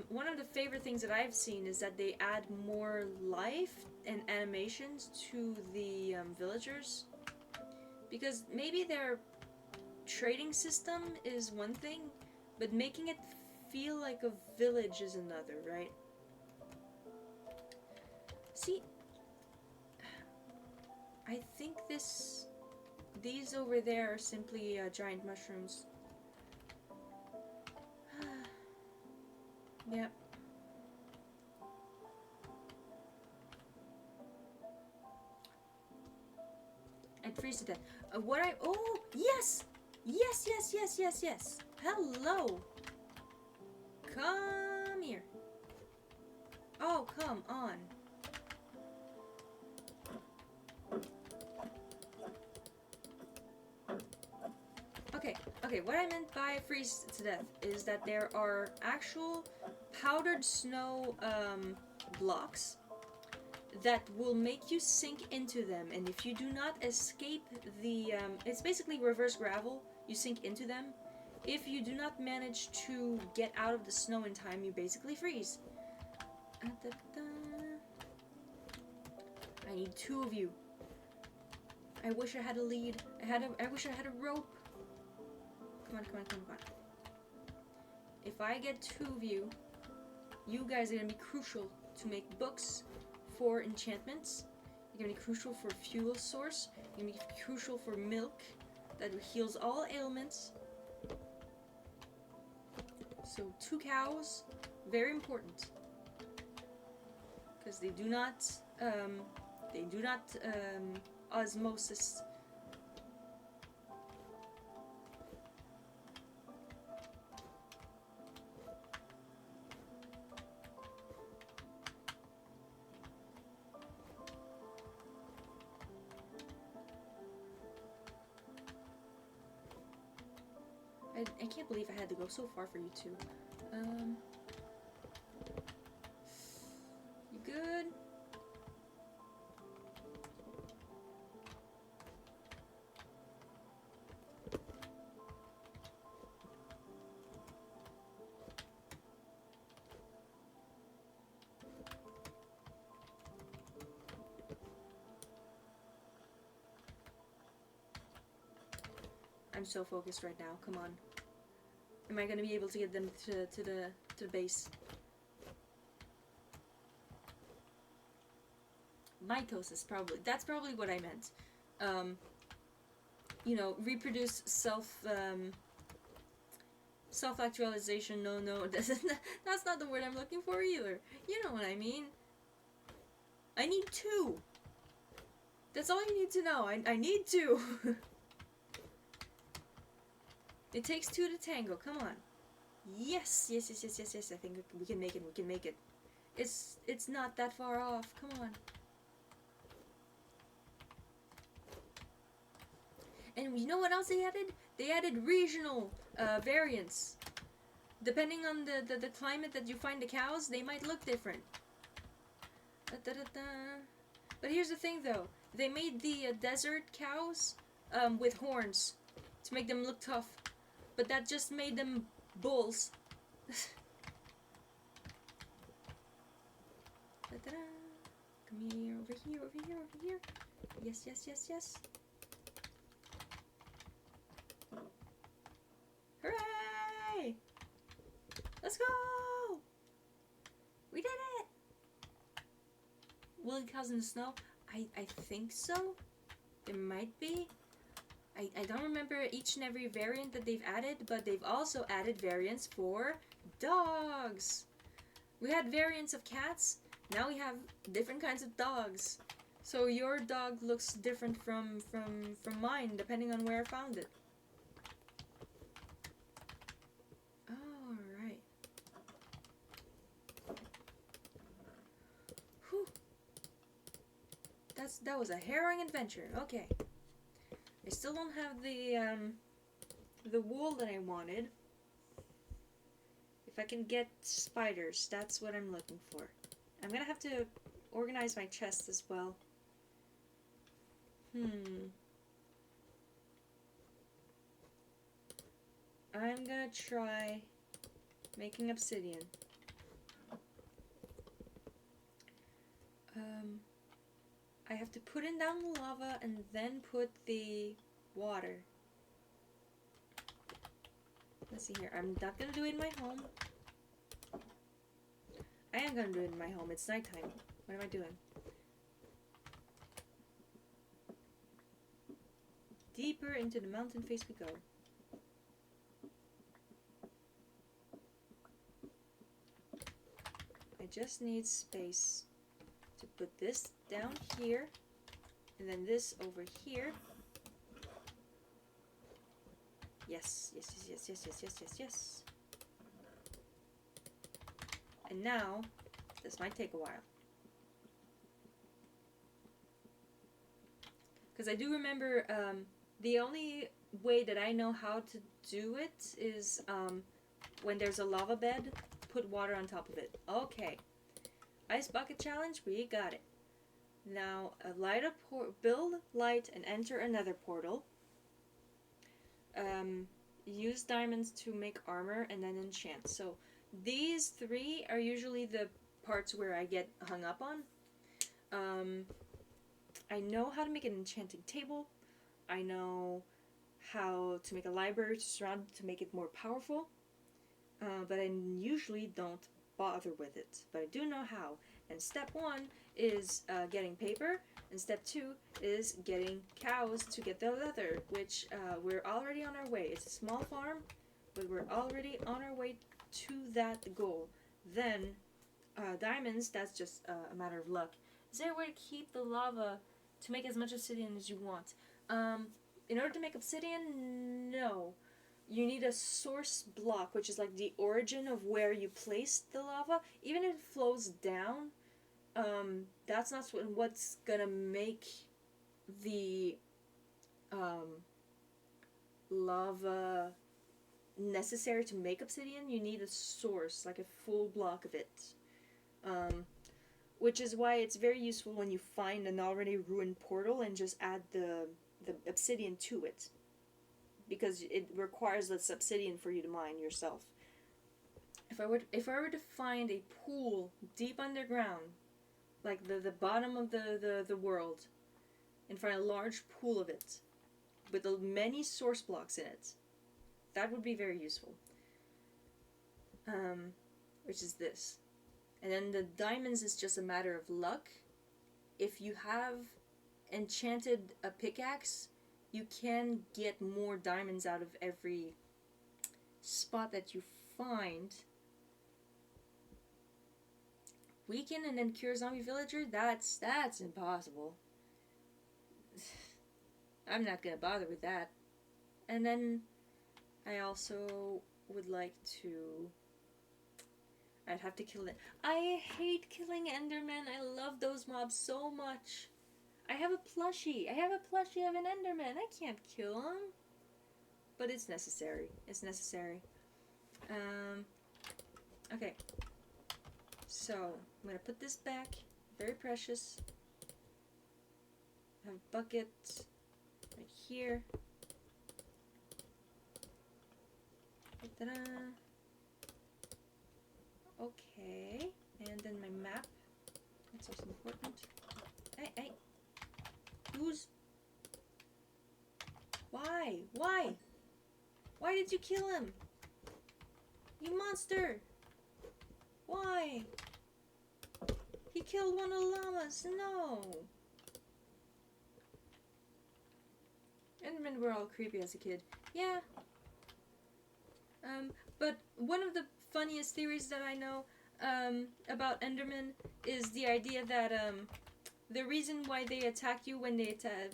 one of the favorite things that I've seen is that they add more life and animations to the villagers. Because maybe their trading system is one thing, but making it feel like a village is another, right? See, I think these over there are simply giant mushrooms. Yep. I'd freeze to death. Oh, yes! Yes, yes, yes, yes, yes. Hello. Come here. Oh, come on. Okay, what I meant by freeze to death is that there are actual powdered snow blocks that will make you sink into them, and if you do not escape the it's basically reverse gravel. You sink into them. If you do not manage to get out of the snow in time, you basically freeze. I need 2 of you. I wish I had a lead. I wish I had a rope. Come on, come on, come on, come on. If I get 2 of you, you guys are gonna be crucial to make books for enchantments. You're gonna be crucial for fuel source. You're gonna be crucial for milk that heals all ailments. So 2 cows, very important, because they do not osmosis. I can't believe I had to go so far for you two. You good? I'm so focused right now. Come on. Am I gonna be able to get them to the base? Mitosis, probably. That's probably what I meant. You know, reproduce self-actualization. No, that's not the word I'm looking for either. You know what I mean. I need 2. That's all you need to know. I need 2. It takes 2 to tango. Come on. Yes. I think we can make it. We can make it. It's not that far off. Come on. And you know what else they added? They added regional variants. Depending on the climate that you find the cows, they might look different. But here's the thing, though. They made the desert cows with horns to make them look tough. But that just made them bulls. Come here, over here. Yes. Hooray! Let's go! We did it! Will the cows in the snow? I think so. There might be. I don't remember each and every variant that they've added, but they've also added variants for Dogs! We had variants of cats. Now we have different kinds of dogs. So your dog looks different from mine, depending on where I found it. Alright. Whew. That was a harrowing adventure. Okay. I still don't have the wool that I wanted. If I can get spiders, that's what I'm looking for. I'm gonna have to organize my chest as well. I'm gonna try making obsidian. I have to put in down the lava and then put the water. Let's see here. I'm not gonna do it in my home. I am gonna do it in my home. It's nighttime. What am I doing? Deeper into the mountain face we go. I just need space to put this down here, and then this over here. Yes, yes, yes, yes, yes, yes, yes, yes. And now, this might take a while. Because I do remember, the only way that I know how to do it is, when there's a lava bed, put water on top of it. Okay. Ice bucket challenge, we got it. Now, build, light, and enter another portal. Use diamonds to make armor and then enchant. So these three are usually the parts where I get hung up on. I know how to make an enchanting table. I know how to make a library to surround it to make it more powerful. But I usually don't bother with it. But I do know how. And step 1 is getting paper, and step 2 is getting cows to get the leather, which we're already on our way. It's a small farm, but we're already on our way to that goal. Then, diamonds, that's just a matter of luck. Is there a way to keep the lava to make as much obsidian as you want? In order to make obsidian, no. You need a source block, which is like the origin of where you placed the lava. Even if it flows down, that's not what's gonna make the lava necessary to make obsidian. You need a source, like a full block of it. Which is why it's very useful when you find an already ruined portal and just add the obsidian to it. Because it requires less obsidian for you to mine yourself. If I were to find a pool deep underground, like the bottom of the world, and find a large pool of it, with many source blocks in it, that would be very useful. Which is this. And then the diamonds is just a matter of luck. If you have enchanted a pickaxe, you can get more diamonds out of every spot that you find. Weaken and then cure zombie villager? That's impossible. I'm not gonna bother with that. And then I also would like to... I'd have to kill it. I hate killing Endermen. I love those mobs so much. I have a plushie. I have a plushie of an Enderman. I can't kill him. But it's necessary. It's necessary. Okay. So, I'm going to put this back. Very precious. I have a bucket right here. Ta-da. Okay. And then my map. That's also important. Hey. Who's... Why? Why? Why did you kill him? You monster! Why? He killed one of the llamas. No! Endermen were all creepy as a kid. Yeah. But one of the funniest theories that I know about Endermen is the idea that the reason why they attack you when they attack,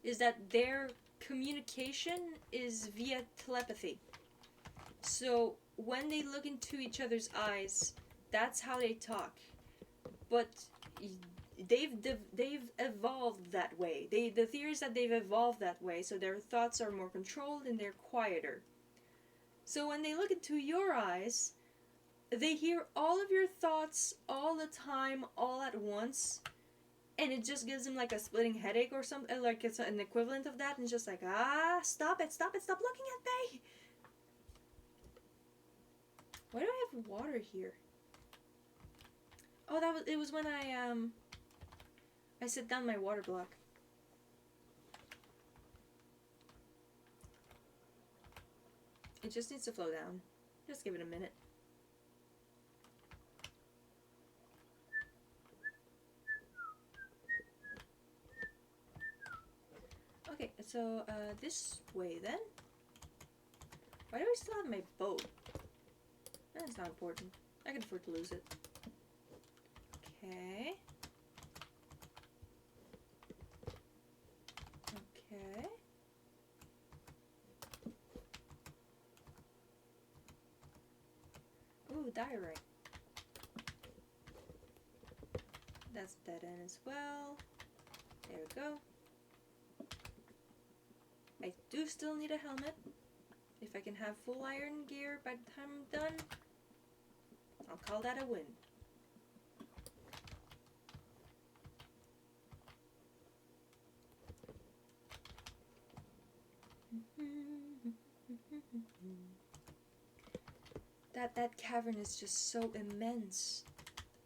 is that their communication is via telepathy. So when they look into each other's eyes, that's how they talk. But they've evolved that way. The theory is that they've evolved that way, so their thoughts are more controlled and they're quieter. So when they look into your eyes, they hear all of your thoughts all the time, all at once, and it just gives them like a splitting headache or something, like it's an equivalent of that, and it's just like, stop it, stop looking at me! Why do I have water here? Oh, it was when I set down my water block. It just needs to flow down. Just give it a minute. Okay, so this way then. Why do I still have my boat? That's not important. I can afford to lose it. Okay. Okay. Ooh, diorite. That's dead end as well. There we go. I do still need a helmet. If I can have full iron gear by the time I'm done, I'll call that a win. That cavern is just so immense.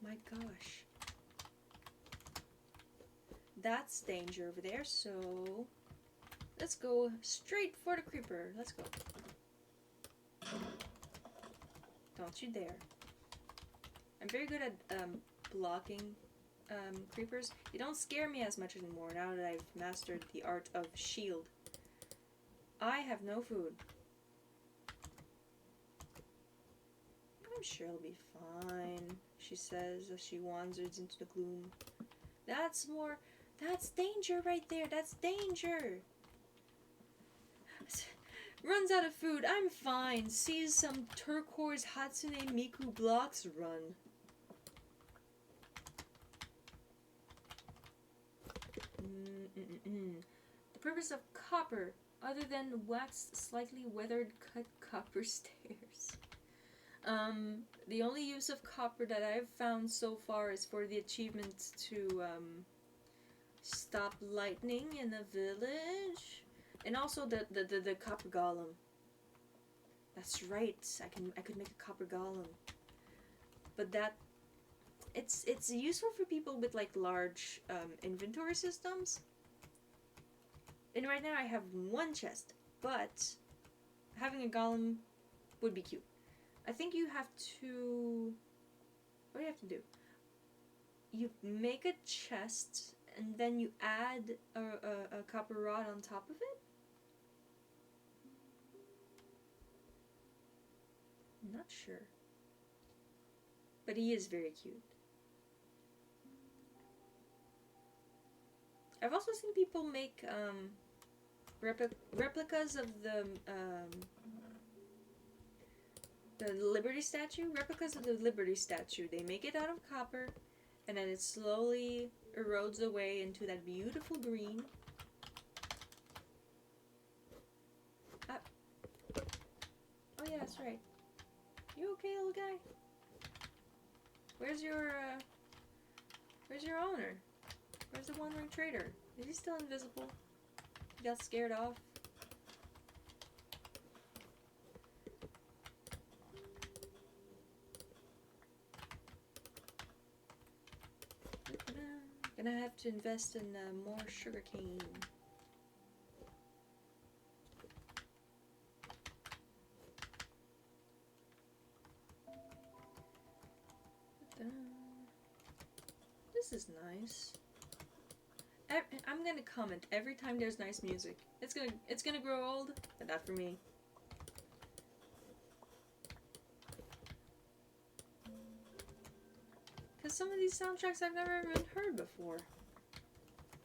My gosh. That's danger over there, so let's go straight for the creeper. Let's go. Don't you dare. I'm very good at blocking creepers. They don't scare me as much anymore now that I've mastered the art of shield. I have no food. I'm sure it'll be fine, she says as she wanders into the gloom. That's danger right there. That's danger. Runs out of food. I'm fine. Sees some turquoise Hatsune Miku blocks. Run. The purpose of copper, other than waxed, slightly weathered cut copper stairs. The only use of copper that I've found so far is for the achievement to stop lightning in the village, and also the copper golem. That's right. I could make a copper golem, but it's useful for people with like large inventory systems. And right now I have one chest, but having a golem would be cute. I think you have to... What do you have to do? You make a chest, and then you add a copper rod on top of it? I'm not sure. But he is very cute. I've also seen people make replicas of the Liberty statue. Replicas of the Liberty statue. They make it out of copper, and then it slowly erodes away into that beautiful green. Oh yeah, that's right. You okay, little guy? Where's your owner? Where's the one-ring trader? Is he still invisible? He got scared off? Gonna have to invest in more sugarcane. This is nice. I'm gonna comment every time there's nice music. It's gonna grow old, but not for me. because some of these soundtracks I've never even heard before.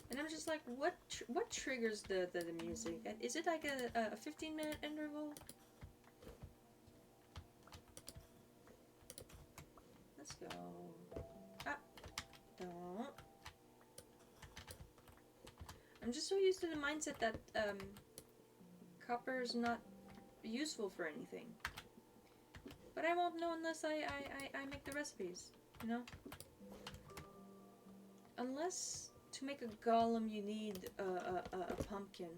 And I'm just like, what triggers the music? Is it like a 15-minute interval? Let's go. Ah, don't. I'm just so used to the mindset that copper is not useful for anything. But I won't know unless I make the recipes, you know? Unless to make a golem you need a pumpkin.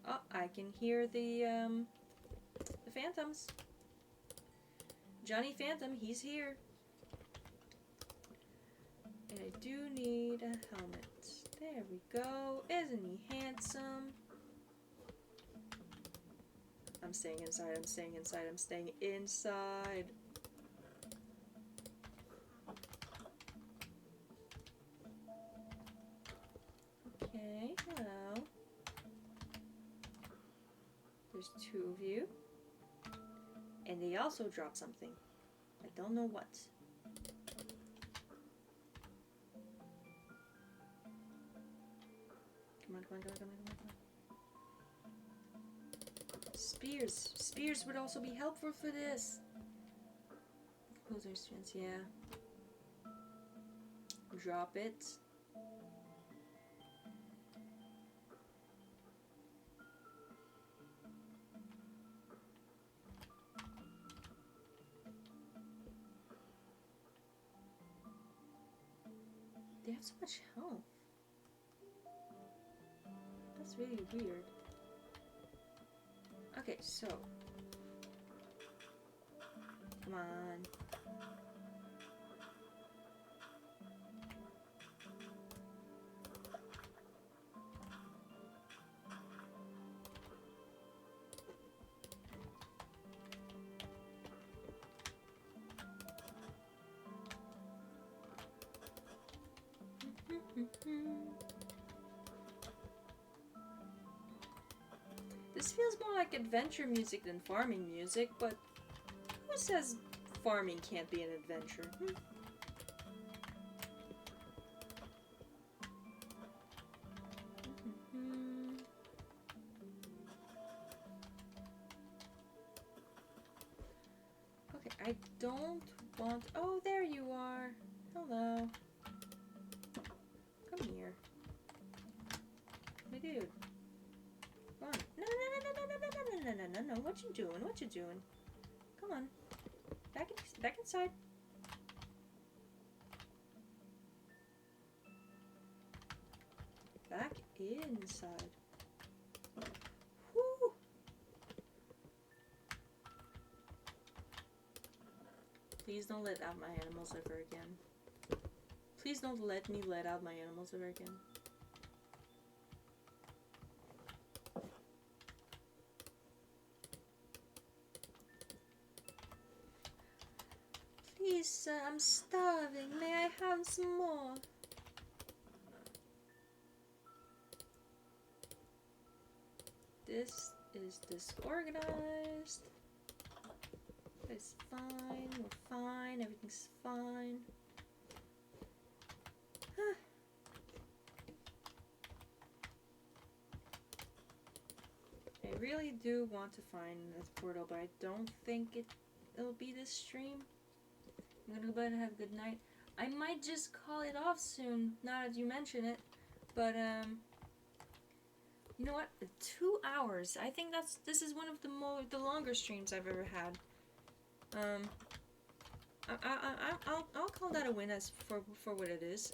Oh, I can hear the phantoms. Johnny Phantom, he's here. And I do need a helmet. There we go. Isn't he handsome? I'm staying inside, I'm staying inside, I'm staying inside. Okay, hello. There's two of you. And they also dropped something. I don't know what. Come on, come on, come on, come on, come on. Spears. Spears would also be helpful for this. Closer strengths, yeah. Drop it. They have so much health. That's really weird. Okay, so. Come on. This feels more like adventure music than farming music, but who says farming can't be an adventure? Okay, I don't want... Oh, there you are. Hello. Come here. Hey, dude. Come on. No, no. What you doing? What you doing? Come on. Back inside. Back inside. Whoo! Please don't let out my animals ever again. Please don't let me let out my animals ever again. Please, sir, I'm starving. May I have some more? This is disorganized. It's fine. We're fine. Everything's fine. I really do want to find this portal, but I don't think it'll be this stream. I'm gonna go bed and have a good night. I might just call it off soon, now that you mention it. But you know what? 2 hours. I think this is one of the longer streams I've ever had. I'll call that a win as for what it is.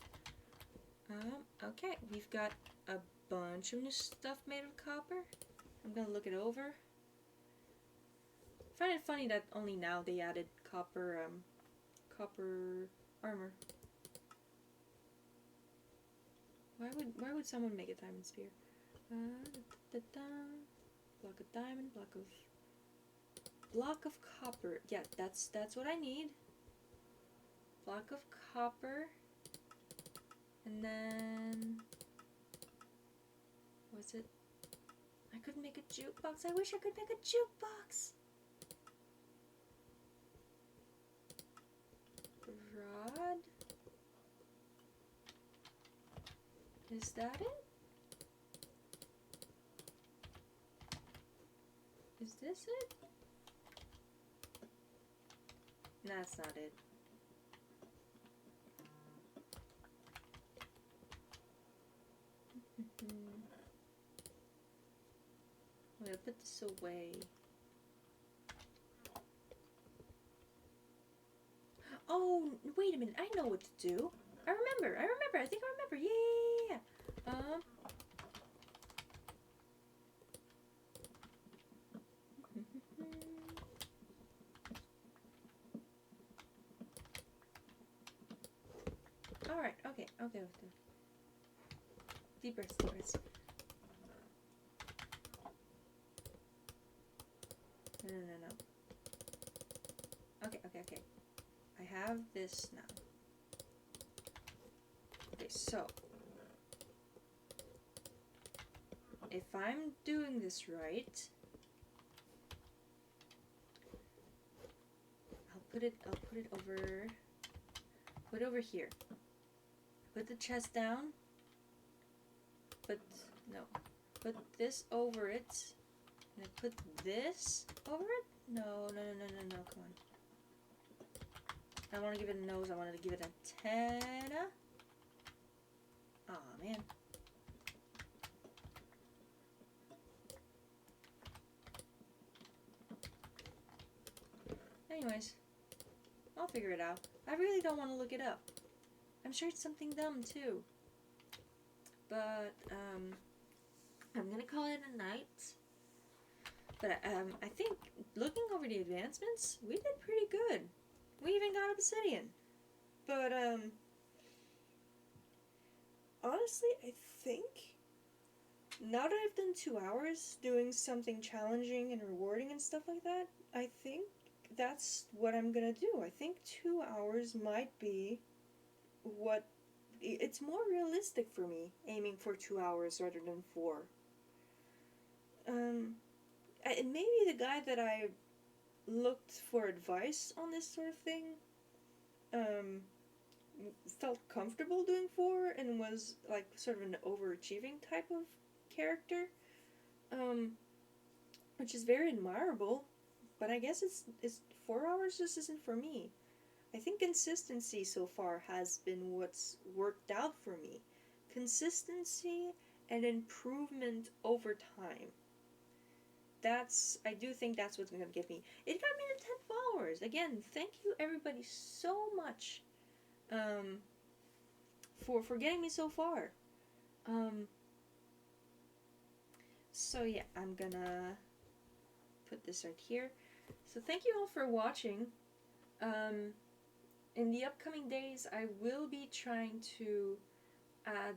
Okay, we've got a bunch of new stuff made of copper. I'm gonna look it over. I find it funny that only now they added copper armor. Why would someone make a diamond spear? Block of diamond, block of copper. Yeah, that's what I need. Block of copper, and then what's it? I couldn't make a jukebox. I wish I could make a jukebox. rod. Is that it? Is this it? That's not it. I'm gonna put this away. Oh, wait a minute. I know what to do. I remember. I think I remember. Yeah. Alright, okay. Deep breaths. No. Okay. I have this now. Okay, so if I'm doing this right, I'll put it over here. Put the chest down. Put this over it. And I put this over it? No, come on. I don't want to give it a nose, I wanted to give it an antenna. Aw, man. Anyways, I'll figure it out. I really don't want to look it up. I'm sure it's something dumb too. But, I'm gonna call it a night. But, I think, looking over the advancements, we did pretty good. We even got obsidian. But, honestly, I think, now that I've done 2 hours doing something challenging and rewarding and stuff like that, I think that's what I'm gonna do. I think 2 hours might be what... It's more realistic for me, aiming for 2 hours rather than 4. And maybe the guy that I looked for advice on this sort of thing, felt comfortable doing 4 and was like sort of an overachieving type of character, which is very admirable, but I guess it's 4 hours just isn't for me. I think consistency so far has been what's worked out for me. Consistency and improvement over time. I do think that's what's going to get me. It got me to 10 followers. Again, thank you everybody so much for getting me so far. So yeah, I'm gonna put this right here. So thank you all for watching. In the upcoming days, I will be trying to add,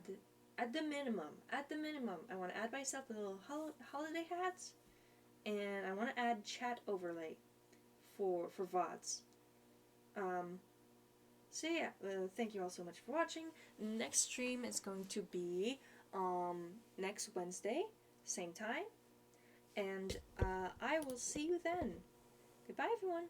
at the minimum, I want to add myself a little holiday hats, and I want to add chat overlay for VODs. So yeah, thank you all so much for watching. Next stream is going to be next Wednesday, same time, and I will see you then. Goodbye, everyone.